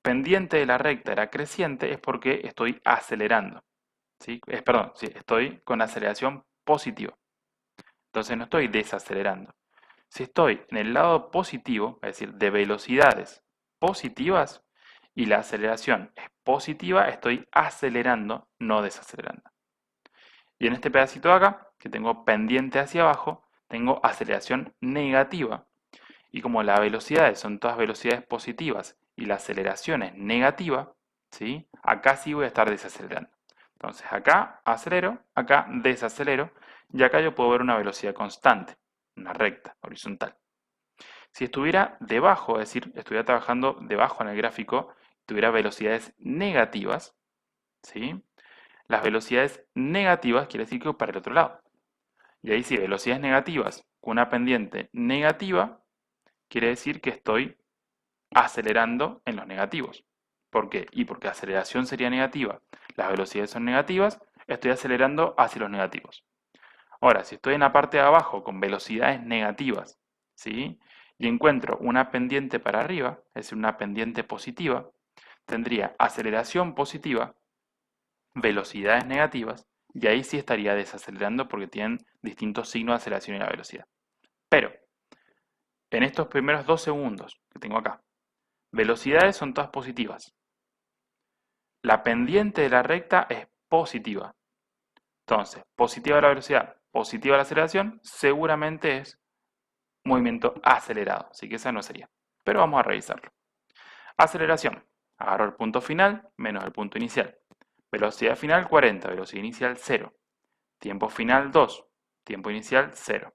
pendiente de la recta era creciente es porque estoy acelerando. ¿Sí? Perdón, sí, estoy con aceleración positiva. Entonces no estoy desacelerando. Si estoy en el lado positivo, es decir, de velocidades positivas y la aceleración es positiva, estoy acelerando, no desacelerando. Y en este pedacito de acá, que tengo pendiente hacia abajo, tengo aceleración negativa. Y como las velocidades son todas velocidades positivas y la aceleración es negativa, ¿sí? Acá sí voy a estar desacelerando. Entonces acá acelero, acá desacelero y acá yo puedo ver una velocidad constante, una recta, horizontal. Si estuviera debajo, es decir, estuviera trabajando debajo en el gráfico, tuviera velocidades negativas, ¿sí? Las velocidades negativas quiere decir que voy para el otro lado. Y ahí sí, velocidades negativas con una pendiente negativa, quiere decir que estoy acelerando en los negativos. ¿Por qué? Y porque la aceleración sería negativa, las velocidades son negativas, estoy acelerando hacia los negativos. Ahora, si estoy en la parte de abajo con velocidades negativas, ¿sí? Y encuentro una pendiente para arriba, es decir, una pendiente positiva, tendría aceleración positiva, velocidades negativas, y ahí sí estaría desacelerando porque tienen distintos signos de aceleración y la velocidad. Pero, en estos primeros 2 segundos que tengo acá, velocidades son todas positivas. La pendiente de la recta es positiva. Entonces, positiva la velocidad, positiva la aceleración, seguramente es movimiento acelerado. Así que esa no sería. Pero vamos a revisarlo. Aceleración. Agarro el punto final menos el punto inicial. Velocidad final 40, velocidad inicial 0. Tiempo final 2, tiempo inicial 0.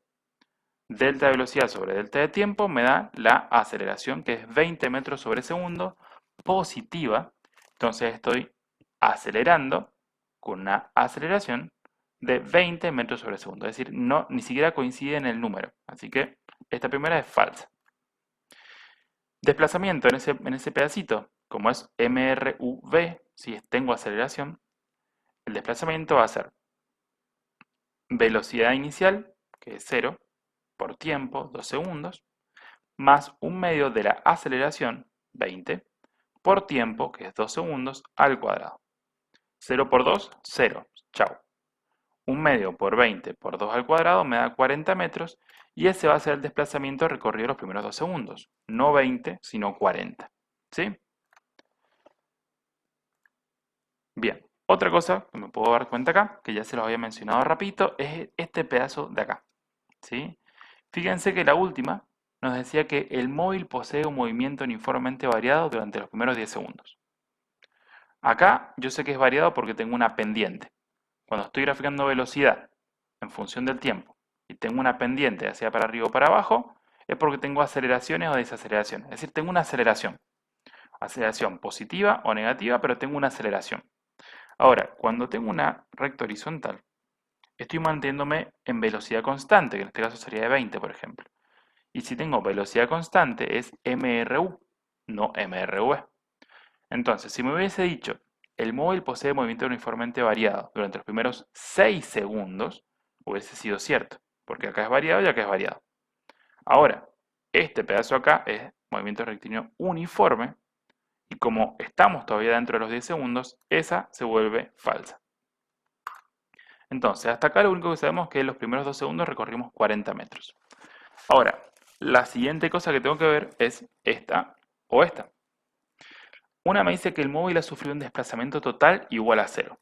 Delta de velocidad sobre delta de tiempo me da la aceleración que es 20 metros sobre segundo positiva. Entonces estoy acelerando con una aceleración de 20 metros sobre segundo. Es decir, no, ni siquiera coincide en el número. Así que esta primera es falsa. Desplazamiento en ese pedacito, como es MRV, si tengo aceleración, el desplazamiento va a ser velocidad inicial, que es 0, por tiempo, 2 segundos, más un medio de la aceleración, 20, por tiempo, que es 2 segundos, al cuadrado. 0 por 2, 0. Chao. Un medio por 20 por 2 al cuadrado me da 40 metros y ese va a ser el desplazamiento recorrido los primeros 2 segundos. No 20, sino 40. ¿Sí? Bien. Otra cosa que me puedo dar cuenta acá, que ya se los había mencionado rapidito, es este pedazo de acá. ¿Sí? Fíjense que la última nos decía que el móvil posee un movimiento uniformemente variado durante los primeros 10 segundos. Acá yo sé que es variado porque tengo una pendiente. Cuando estoy graficando velocidad en función del tiempo y tengo una pendiente ya sea para arriba o para abajo, es porque tengo aceleraciones o desaceleraciones. Es decir, tengo una aceleración. Aceleración positiva o negativa, pero tengo una aceleración. Ahora, cuando tengo una recta horizontal, estoy manteniéndome en velocidad constante, que en este caso sería de 20, por ejemplo. Y si tengo velocidad constante es MRU, no MRV. Entonces, si me hubiese dicho, el móvil posee movimiento uniformemente variado durante los primeros 6 segundos, hubiese sido cierto, porque acá es variado y acá es variado. Ahora, este pedazo acá es movimiento rectilíneo uniforme, y como estamos todavía dentro de los 10 segundos, esa se vuelve falsa. Entonces, hasta acá lo único que sabemos es que en los primeros 2 segundos recorrimos 40 metros. Ahora, la siguiente cosa que tengo que ver es esta o esta. Una me dice que el móvil ha sufrido un desplazamiento total igual a 0.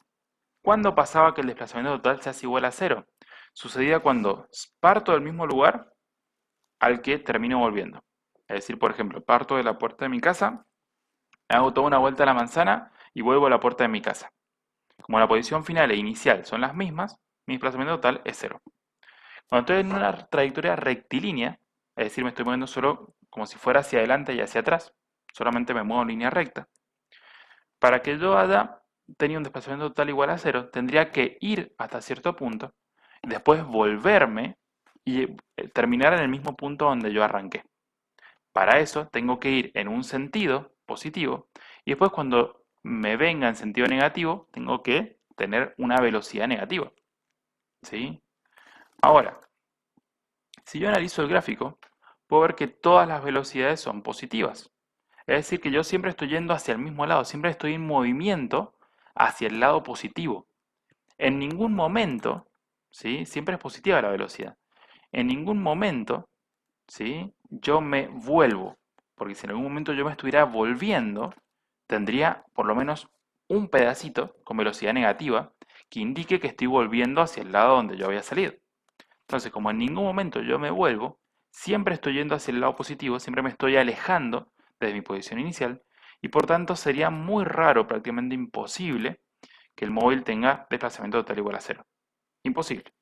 ¿Cuándo pasaba que el desplazamiento total se hace igual a 0? Sucedía cuando parto del mismo lugar al que termino volviendo. Es decir, por ejemplo, parto de la puerta de mi casa, hago toda una vuelta a la manzana y vuelvo a la puerta de mi casa. Como la posición final e inicial son las mismas, mi desplazamiento total es 0. Cuando estoy en una trayectoria rectilínea, es decir, me estoy moviendo solo como si fuera hacia adelante y hacia atrás, solamente me muevo en línea recta. Para que yo haya tenido un desplazamiento total igual a 0, tendría que ir hasta cierto punto, después volverme y terminar en el mismo punto donde yo arranqué. Para eso tengo que ir en un sentido positivo y después cuando me venga en sentido negativo, tengo que tener una velocidad negativa. ¿Sí? Ahora, si yo analizo el gráfico, puedo ver que todas las velocidades son positivas. Es decir, que yo siempre estoy yendo hacia el mismo lado, siempre estoy en movimiento hacia el lado positivo. En ningún momento, ¿sí? Siempre es positiva la velocidad. En ningún momento, ¿sí? Yo me vuelvo, porque si en algún momento yo me estuviera volviendo, tendría por lo menos un pedacito con velocidad negativa que indique que estoy volviendo hacia el lado donde yo había salido. Entonces, como en ningún momento yo me vuelvo, siempre estoy yendo hacia el lado positivo, siempre me estoy alejando desde mi posición inicial y por tanto sería muy raro, prácticamente imposible, que el móvil tenga desplazamiento total igual a 0. Imposible.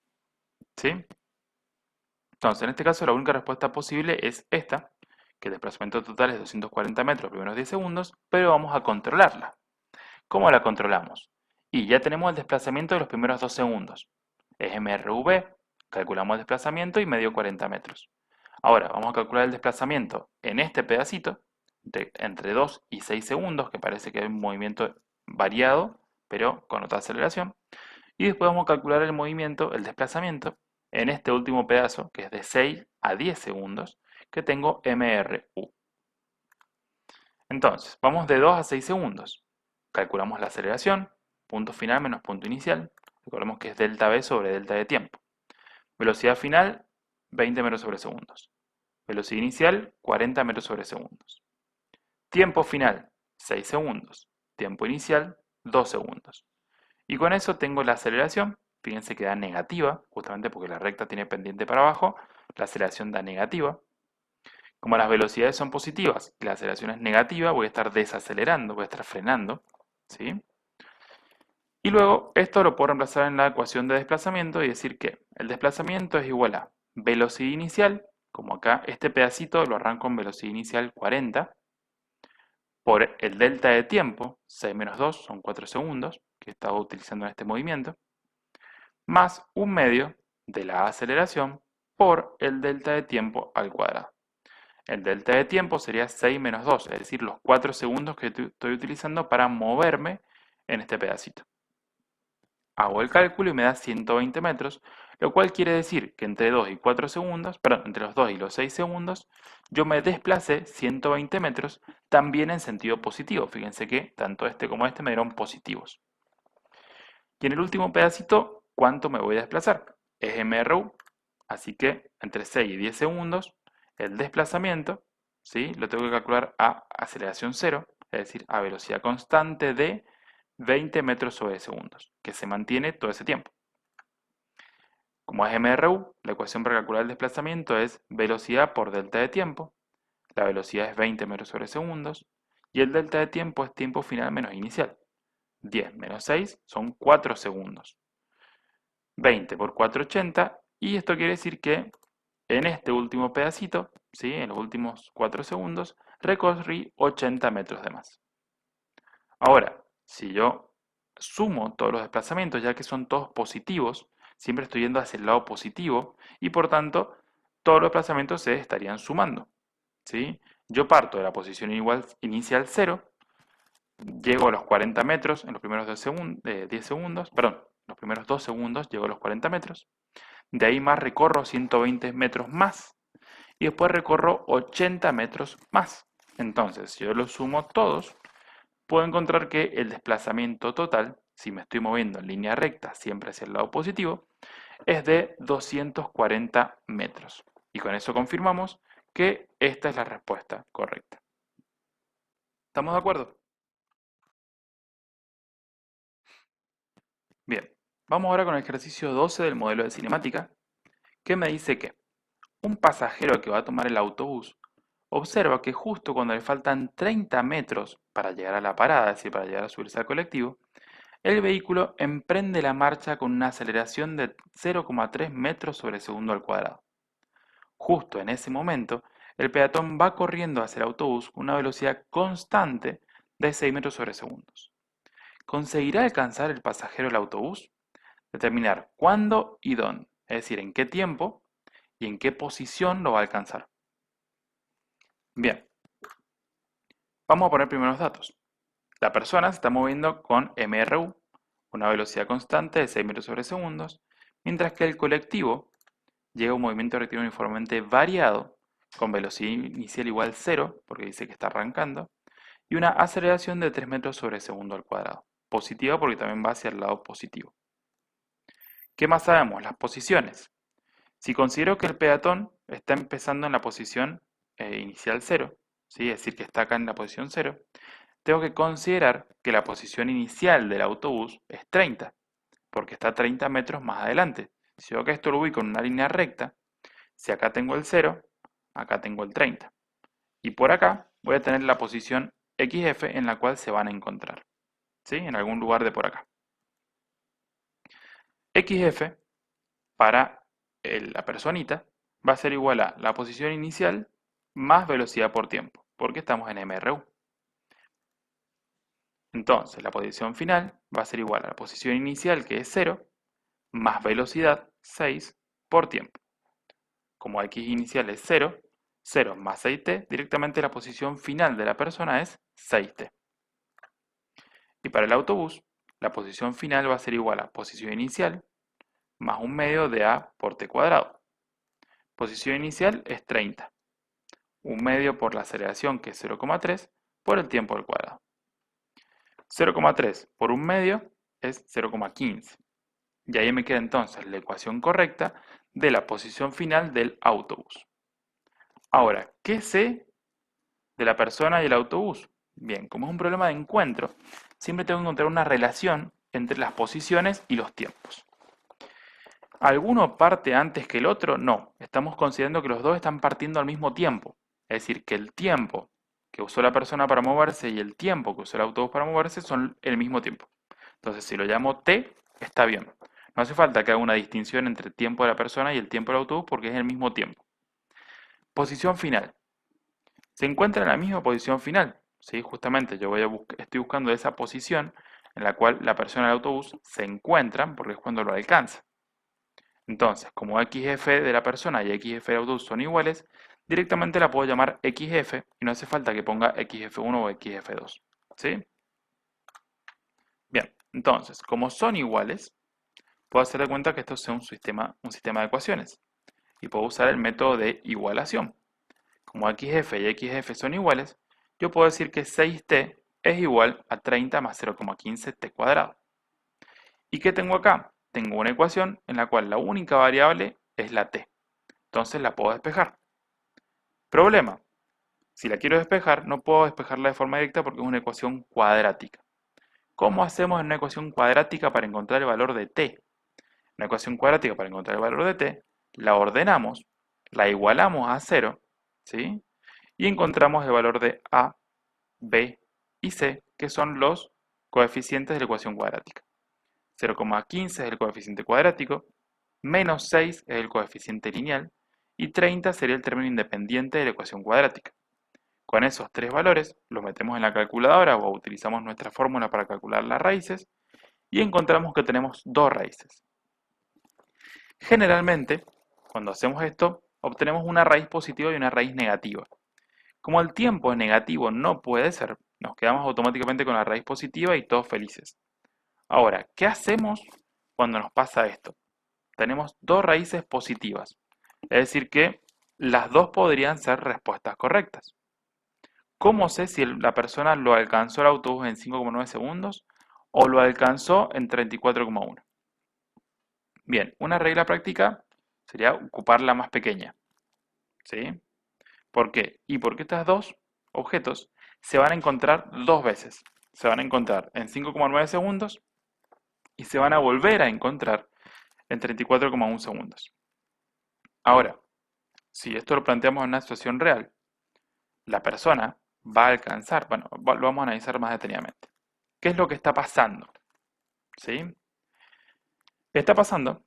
¿Sí? Entonces, en este caso la única respuesta posible es esta, que el desplazamiento total es 240 metros los primeros 10 segundos, pero vamos a controlarla. ¿Cómo la controlamos? Y ya tenemos el desplazamiento de los primeros 2 segundos. Es MRV, calculamos el desplazamiento y me dio 40 metros. Ahora vamos a calcular el desplazamiento en este pedacito, entre 2 y 6 segundos, que parece que hay un movimiento variado, pero con otra aceleración. Y después vamos a calcular el movimiento, el desplazamiento, en este último pedazo, que es de 6 a 10 segundos, que tengo MRU. Entonces, vamos de 2 a 6 segundos. Calculamos la aceleración, punto final menos punto inicial. Recordemos que es delta V sobre delta de tiempo. Velocidad final, 20 metros sobre segundos. Velocidad inicial, 40 metros sobre segundos. Tiempo final, 6 segundos. Tiempo inicial, 2 segundos. Y con eso tengo la aceleración. Fíjense que da negativa, justamente porque la recta tiene pendiente para abajo. La aceleración da negativa. Como las velocidades son positivas y la aceleración es negativa, voy a estar desacelerando, voy a estar frenando. ¿Sí? Y luego esto lo puedo reemplazar en la ecuación de desplazamiento y decir que el desplazamiento es igual a velocidad inicial, como acá este pedacito lo arranco en velocidad inicial 40, por el delta de tiempo, 6 menos 2, son 4 segundos, que estaba utilizando en este movimiento, más un medio de la aceleración por el delta de tiempo al cuadrado. El delta de tiempo sería 6 menos 2, es decir, los 4 segundos que estoy utilizando para moverme en este pedacito. Hago el cálculo y me da 120 metros, lo cual quiere decir que entre 2 y 4 segundos, perdón, entre los 2 y los 6 segundos, yo me desplacé 120 metros también en sentido positivo. Fíjense que tanto este como este me dieron positivos. Y en el último pedacito, ¿cuánto me voy a desplazar? Es MRU, así que entre 6 y 10 segundos, el desplazamiento, ¿sí? Lo tengo que calcular a aceleración 0, es decir, a velocidad constante de 20 metros sobre segundos, que se mantiene todo ese tiempo. Como es MRU, la ecuación para calcular el desplazamiento es velocidad por delta de tiempo. La velocidad es 20 metros sobre segundos. Y el delta de tiempo es tiempo final menos inicial. 10 menos 6 son 4 segundos. 20 por 4, 80. Y esto quiere decir que en este último pedacito, ¿sí? En los últimos 4 segundos, recorrí 80 metros de más. Ahora, si yo sumo todos los desplazamientos, ya que son todos positivos, siempre estoy yendo hacia el lado positivo y por tanto todos los desplazamientos se estarían sumando. ¿Sí? Yo parto de la posición inicial 0, llego a los 40 metros en los primeros 10 segundos, perdón, los primeros 2 segundos llego a los 40 metros, de ahí más recorro 120 metros más y después recorro 80 metros más. Entonces, si yo los sumo todos, puedo encontrar que el desplazamiento total, si me estoy moviendo en línea recta, siempre hacia el lado positivo, es de 240 metros. Y con eso confirmamos que esta es la respuesta correcta. ¿Estamos de acuerdo? Bien, vamos ahora con el ejercicio 12 del modelo de cinemática, que me dice que un pasajero que va a tomar el autobús observa que justo cuando le faltan 30 metros para llegar a la parada, es decir, para llegar a subirse al colectivo, el vehículo emprende la marcha con una aceleración de 0,3 metros sobre segundo al cuadrado. Justo en ese momento, el peatón va corriendo hacia el autobús con una velocidad constante de 6 metros sobre segundos. ¿Conseguirá alcanzar el pasajero el autobús? Determinar cuándo y dónde, es decir, en qué tiempo y en qué posición lo va a alcanzar. Bien, vamos a poner primero los datos. La persona se está moviendo con MRU, una velocidad constante de 6 metros sobre segundos, mientras que el colectivo llega a un movimiento rectilíneo uniformemente variado, con velocidad inicial igual 0, porque dice que está arrancando, y una aceleración de 3 metros sobre segundo al cuadrado. Positiva porque también va hacia el lado positivo. ¿Qué más sabemos? Las posiciones. Si considero que el peatón está empezando en la posición inicial 0, ¿sí? Es decir, que está acá en la posición 0, tengo que considerar que la posición inicial del autobús es 30, porque está 30 metros más adelante. Si yo que esto lo ubico en una línea recta, si acá tengo el 0, acá tengo el 30. Y por acá voy a tener la posición XF en la cual se van a encontrar, ¿sí? En algún lugar de por acá. XF para la personita va a ser igual a la posición inicial más velocidad por tiempo, porque estamos en MRU. Entonces, la posición final va a ser igual a la posición inicial, que es 0, más velocidad 6 por tiempo. Como X inicial es 0, 0 más 6t, directamente la posición final de la persona es 6t. Y para el autobús, la posición final va a ser igual a posición inicial más 1/2 de a por t cuadrado. Posición inicial es 30. 1/2 por la aceleración, que es 0,3, por el tiempo al cuadrado. 0,3 por 1/2 es 0,15. Y ahí me queda entonces la ecuación correcta de la posición final del autobús. Ahora, ¿qué sé de la persona y el autobús? Bien, como es un problema de encuentro, siempre tengo que encontrar una relación entre las posiciones y los tiempos. ¿Alguno parte antes que el otro? No, estamos considerando que los dos están partiendo al mismo tiempo. Es decir, que el tiempo que usó la persona para moverse y el tiempo que usó el autobús para moverse son el mismo tiempo. Entonces, si lo llamo t, está bien. No hace falta que haga una distinción entre el tiempo de la persona y el tiempo del autobús porque es el mismo tiempo. Posición final. Se encuentra en la misma posición final. ¿Sí? Justamente yo estoy buscando esa posición en la cual la persona y el autobús se encuentran porque es cuando lo alcanza. Entonces, como XF de la persona y XF del autobús son iguales, directamente la puedo llamar XF y no hace falta que ponga XF1 o XF2. ¿Sí? Bien, entonces, como son iguales, puedo hacer de cuenta que esto sea un sistema de ecuaciones. Y puedo usar el método de igualación. Como XF y XF son iguales, yo puedo decir que 6t es igual a 30 más 0,15t cuadrado. ¿Y qué tengo acá? Tengo una ecuación en la cual la única variable es la t. Entonces la puedo despejar. Problema. Si la quiero despejar, no puedo despejarla de forma directa porque es una ecuación cuadrática. ¿Cómo hacemos en una ecuación cuadrática para encontrar el valor de t? Una ecuación cuadrática para encontrar el valor de t, la ordenamos, la igualamos a 0, ¿sí? Y encontramos el valor de a, b y c, que son los coeficientes de la ecuación cuadrática. 0,15 es el coeficiente cuadrático, menos 6 es el coeficiente lineal, y 30 sería el término independiente de la ecuación cuadrática. Con esos tres valores los metemos en la calculadora o utilizamos nuestra fórmula para calcular las raíces y encontramos que tenemos dos raíces. Generalmente, cuando hacemos esto, obtenemos una raíz positiva y una raíz negativa. Como el tiempo es negativo, no puede ser, nos quedamos automáticamente con la raíz positiva y todos felices. Ahora, ¿qué hacemos cuando nos pasa esto? Tenemos dos raíces positivas, es decir que las dos podrían ser respuestas correctas. ¿Cómo sé si la persona lo alcanzó el autobús en 5,9 segundos o lo alcanzó en 34,1? Bien, una regla práctica sería ocupar la más pequeña. ¿Sí? ¿Por qué? Y porque estos dos objetos se van a encontrar dos veces. Se van a encontrar en 5,9 segundos y se van a volver a encontrar en 34,1 segundos. Ahora, si esto lo planteamos en una situación real, la persona va a alcanzar, bueno, lo vamos a analizar más detenidamente. ¿Qué es lo que está pasando? ¿Sí? Está pasando,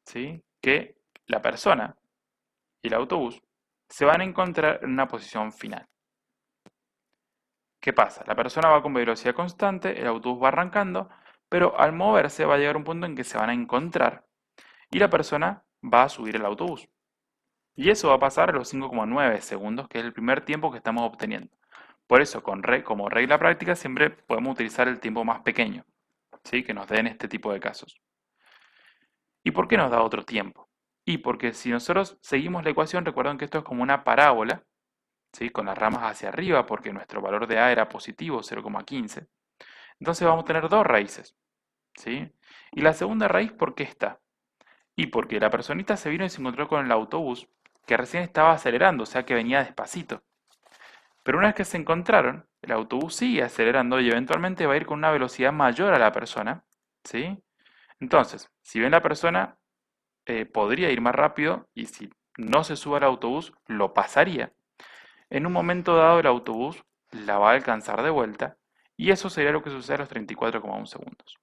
¿sí?, que la persona y el autobús se van a encontrar en una posición final. ¿Qué pasa? La persona va con velocidad constante, el autobús va arrancando, pero al moverse va a llegar un punto en que se van a encontrar y la persona va a subir el autobús. Y eso va a pasar a los 5,9 segundos, que es el primer tiempo que estamos obteniendo. Por eso, como regla práctica, siempre podemos utilizar el tiempo más pequeño, ¿sí?, que nos den este tipo de casos. ¿Y por qué nos da otro tiempo? Y porque si nosotros seguimos la ecuación, recuerden que esto es como una parábola, ¿sí?, con las ramas hacia arriba, porque nuestro valor de A era positivo, 0,15. Entonces vamos a tener dos raíces, ¿sí? Y la segunda raíz, ¿por qué está? Y porque la personita se vino y se encontró con el autobús, que recién estaba acelerando, o sea que venía despacito. Pero una vez que se encontraron, el autobús sigue acelerando y eventualmente va a ir con una velocidad mayor a la persona, ¿sí? Entonces, si bien la persona podría ir más rápido y si no se sube al autobús, lo pasaría, en un momento dado el autobús la va a alcanzar de vuelta y eso sería lo que sucede a los 34,1 segundos.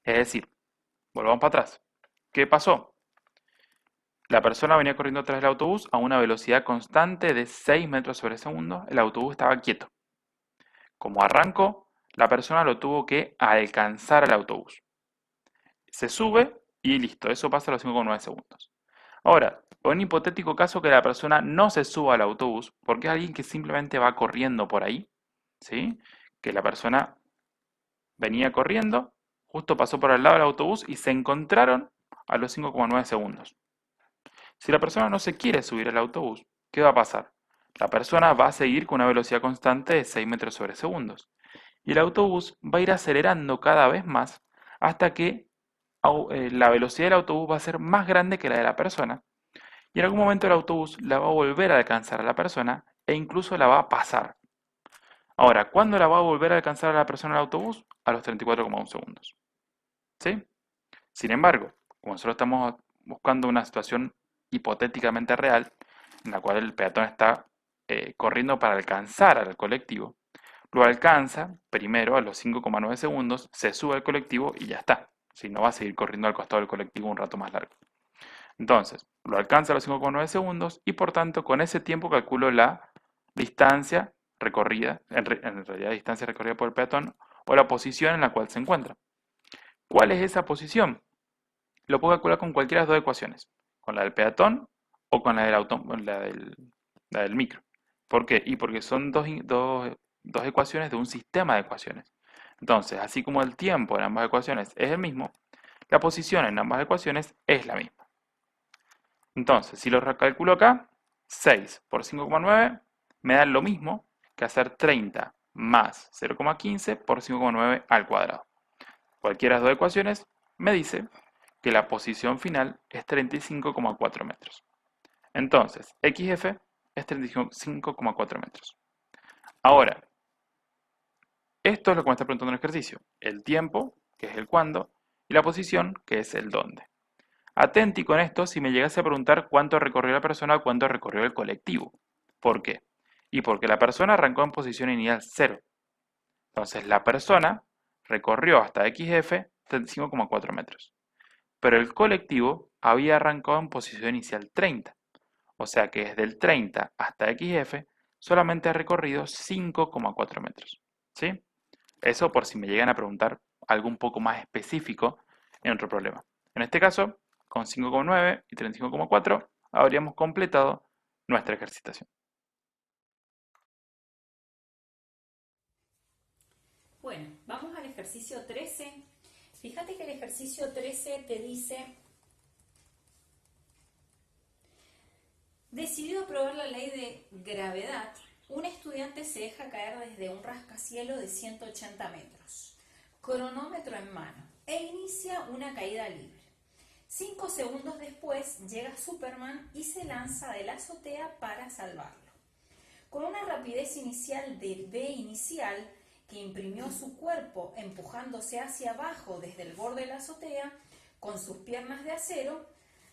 Es decir, volvamos para atrás. ¿Qué pasó? La persona venía corriendo atrás del autobús a una velocidad constante de 6 metros sobre segundo. El autobús estaba quieto. Como arrancó, la persona lo tuvo que alcanzar al autobús. Se sube y listo, eso pasa a los 5,9 segundos. Ahora, un hipotético caso que la persona no se suba al autobús, porque es alguien que simplemente va corriendo por ahí, ¿sí? Que la persona venía corriendo, justo pasó por al lado del autobús y se encontraron a los 5,9 segundos. Si la persona no se quiere subir al autobús, ¿qué va a pasar? La persona va a seguir con una velocidad constante de 6 metros sobre segundos. Y el autobús va a ir acelerando cada vez más hasta que la velocidad del autobús va a ser más grande que la de la persona. Y en algún momento el autobús la va a volver a alcanzar a la persona e incluso la va a pasar. Ahora, ¿cuándo la va a volver a alcanzar a la persona el autobús? A los 34,1 segundos. ¿Sí? Sin embargo, como nosotros estamos buscando una situación hipotéticamente real, en la cual el peatón está corriendo para alcanzar al colectivo, lo alcanza primero a los 5,9 segundos, se sube al colectivo y ya está. Si no, va a seguir corriendo al costado del colectivo un rato más largo. Entonces, lo alcanza a los 5,9 segundos y por tanto con ese tiempo calculo la distancia recorrida, en realidad distancia recorrida por el peatón o la posición en la cual se encuentra. ¿Cuál es esa posición? Lo puedo calcular con cualquiera de las dos ecuaciones, con la del peatón o con la del micro. ¿Por qué? Y porque son dos ecuaciones de un sistema de ecuaciones. Entonces, así como el tiempo en ambas ecuaciones es el mismo, la posición en ambas ecuaciones es la misma. Entonces, si lo recalculo acá, 6 por 5,9 me da lo mismo que hacer 30 más 0,15 por 5,9 al cuadrado. Cualquiera de las dos ecuaciones me dice que la posición final es 35,4 metros. Entonces, XF es 35,4 metros. Ahora, esto es lo que me está preguntando el ejercicio. El tiempo, que es el cuándo, y la posición, que es el dónde. Atenti con esto si me llegase a preguntar cuánto recorrió la persona o cuánto recorrió el colectivo. ¿Por qué? Y porque la persona arrancó en posición inicial 0. Entonces, la persona recorrió hasta XF 35,4 metros. Pero el colectivo había arrancado en posición inicial 30. O sea que desde el 30 hasta XF solamente ha recorrido 5,4 metros. ¿Sí? Eso por si me llegan a preguntar algo un poco más específico en otro problema. En este caso, con 5,9 y 35,4 habríamos completado nuestra ejercitación. Bueno, vamos al ejercicio 13. Fíjate que el ejercicio 13 te dice: decidido probar la ley de gravedad, un estudiante se deja caer desde un rascacielos de 180 metros, cronómetro en mano, e inicia una caída libre. 5 segundos después llega Superman y se lanza de la azotea para salvarlo. Con una rapidez inicial de V inicial que imprimió su cuerpo empujándose hacia abajo desde el borde de la azotea con sus piernas de acero,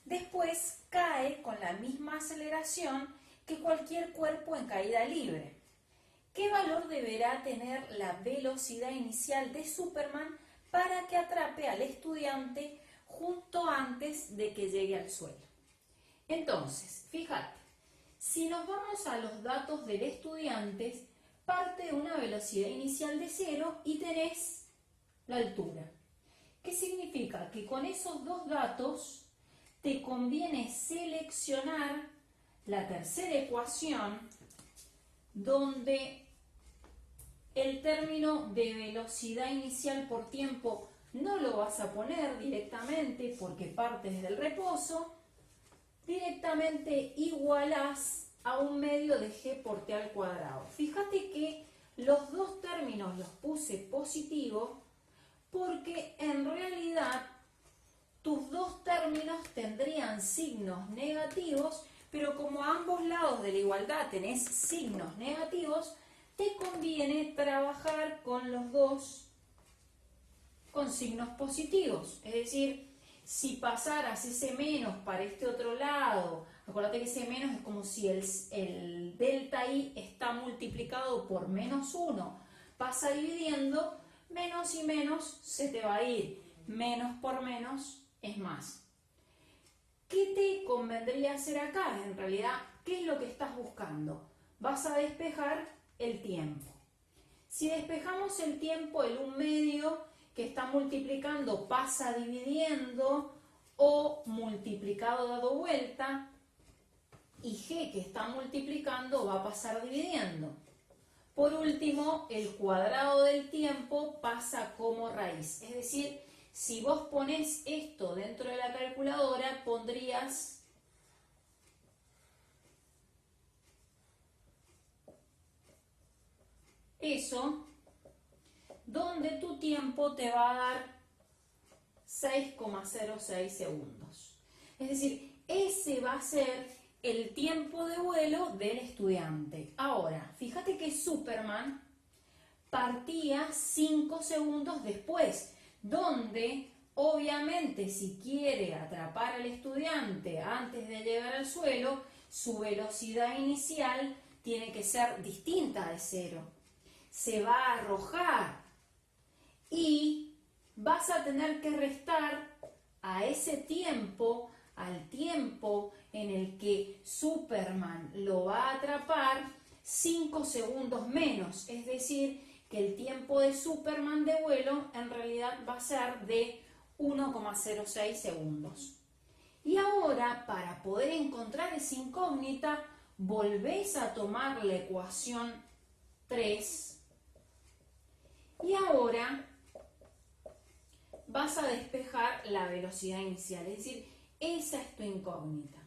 después cae con la misma aceleración que cualquier cuerpo en caída libre. ¿Qué valor deberá tener la velocidad inicial de Superman para que atrape al estudiante justo antes de que llegue al suelo? Entonces, fíjate, si nos vamos a los datos del estudiante, parte de una velocidad inicial de 0 y tenés la altura. ¿Qué significa? Que con esos dos datos te conviene seleccionar la tercera ecuación donde el término de velocidad inicial por tiempo no lo vas a poner directamente porque partes del reposo, directamente igualás a un medio de g por t al cuadrado. Fíjate que los dos términos los puse positivos porque en realidad tus dos términos tendrían signos negativos, pero como a ambos lados de la igualdad tenés signos negativos, te conviene trabajar con los dos con signos positivos. Es decir, si pasaras ese menos para este otro lado, acuérdate que ese menos es como si el delta i está multiplicado por menos 1, pasa dividiendo, menos y menos se te va a ir, menos por menos es más. ¿Qué te convendría hacer acá? En realidad, ¿qué es lo que estás buscando? Vas a despejar el tiempo. Si despejamos el tiempo, el 1/2 que está multiplicando pasa dividiendo o multiplicado dado vuelta, y g que está multiplicando va a pasar dividiendo. Por último, el cuadrado del tiempo pasa como raíz, es decir, si vos pones esto dentro de la calculadora, pondrías eso, donde tu tiempo te va a dar 6,06 segundos. Es decir, ese va a ser el tiempo de vuelo del estudiante. Ahora, fíjate que Superman partía 5 segundos después, donde obviamente si quiere atrapar al estudiante antes de llegar al suelo, su velocidad inicial tiene que ser distinta de 0. Se va a arrojar y vas a tener que restar a ese tiempo, al tiempo en el que Superman lo va a atrapar, 5 segundos menos, es decir, que el tiempo de Superman de vuelo en realidad va a ser de 1,06 segundos. Y ahora, para poder encontrar esa incógnita, volvés a tomar la ecuación 3 y ahora vas a despejar la velocidad inicial, es decir, esa es tu incógnita.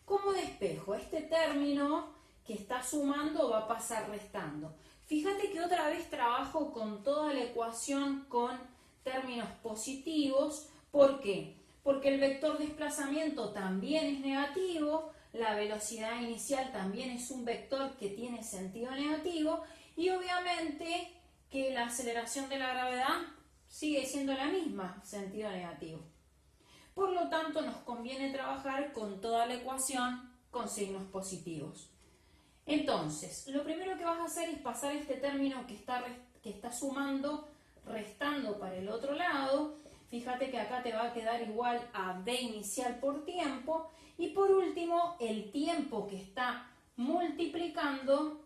¿Cómo despejo? Este término que está sumando va a pasar restando. Fíjate que otra vez trabajo con toda la ecuación con términos positivos. ¿Por qué? Porque el vector desplazamiento también es negativo, la velocidad inicial también es un vector que tiene sentido negativo y obviamente que la aceleración de la gravedad sigue siendo la misma, sentido negativo. Por lo tanto, nos conviene trabajar con toda la ecuación con signos positivos. Entonces, lo primero que vas a hacer es pasar este término que está sumando, restando para el otro lado. Fíjate que acá te va a quedar igual a d inicial por tiempo. Y por último, el tiempo que está multiplicando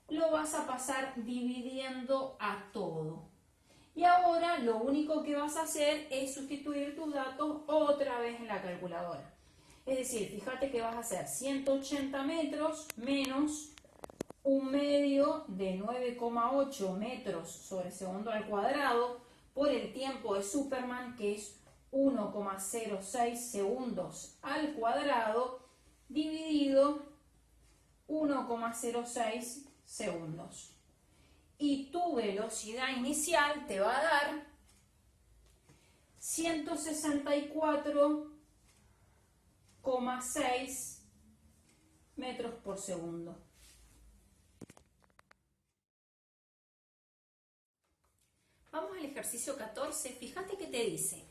lo vas a pasar dividiendo a todo. Y ahora lo único que vas a hacer es sustituir tus datos otra vez en la calculadora. Es decir, fíjate que vas a hacer 180 metros menos 1/2 de 9,8 metros sobre segundo al cuadrado por el tiempo de Superman, que es 1,06 segundos al cuadrado, dividido 1,06 segundos. Y tu velocidad inicial te va a dar 164,6 metros por segundo. Vamos al ejercicio 14. Fíjate que te dice,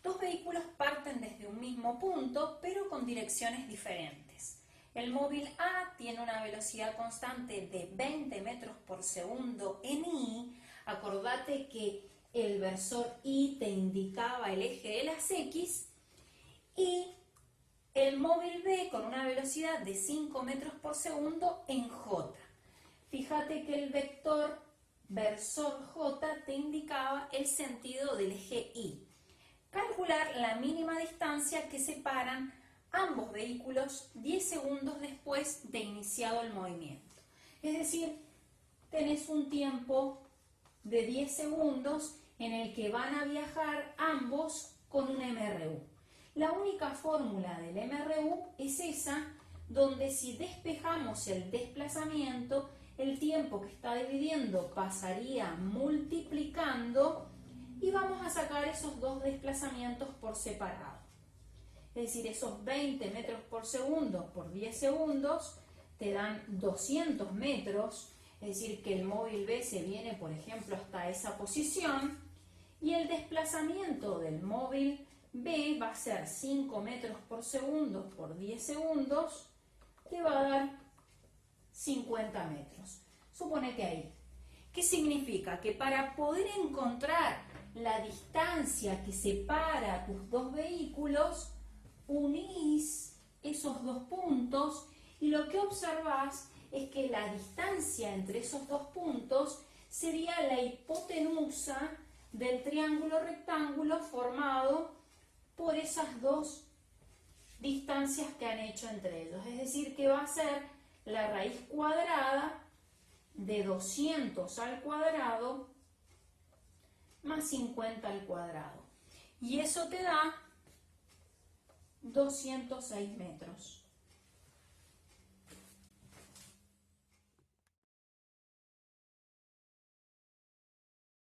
dos vehículos parten desde un mismo punto, pero con direcciones diferentes. El móvil A tiene una velocidad constante de 20 metros por segundo en Y. Acordate que el versor Y te indicaba el eje de las X. Y el móvil B con una velocidad de 5 metros por segundo en J. Fíjate que el vector versor J te indicaba el sentido del eje Y. Calcular la mínima distancia que separan ambos vehículos 10 segundos después de iniciado el movimiento. Es decir, tenés un tiempo de 10 segundos en el que van a viajar ambos con un MRU. La única fórmula del MRU es esa, donde si despejamos el desplazamiento, el tiempo que está dividiendo pasaría multiplicando y vamos a sacar esos dos desplazamientos por separado. Es decir, esos 20 metros por segundo por 10 segundos te dan 200 metros, es decir, que el móvil B se viene, por ejemplo, hasta esa posición, y el desplazamiento del móvil B va a ser 5 metros por segundo por 10 segundos, te va a dar 50 metros. Suponete ahí. ¿Qué significa? Que para poder encontrar la distancia que separa a tus dos vehículos, unís esos dos puntos y lo que observás es que la distancia entre esos dos puntos sería la hipotenusa del triángulo rectángulo formado por esas dos distancias que han hecho entre ellos. Es decir, que va a ser la raíz cuadrada de 200 al cuadrado más 50 al cuadrado. Y eso te da 206 metros.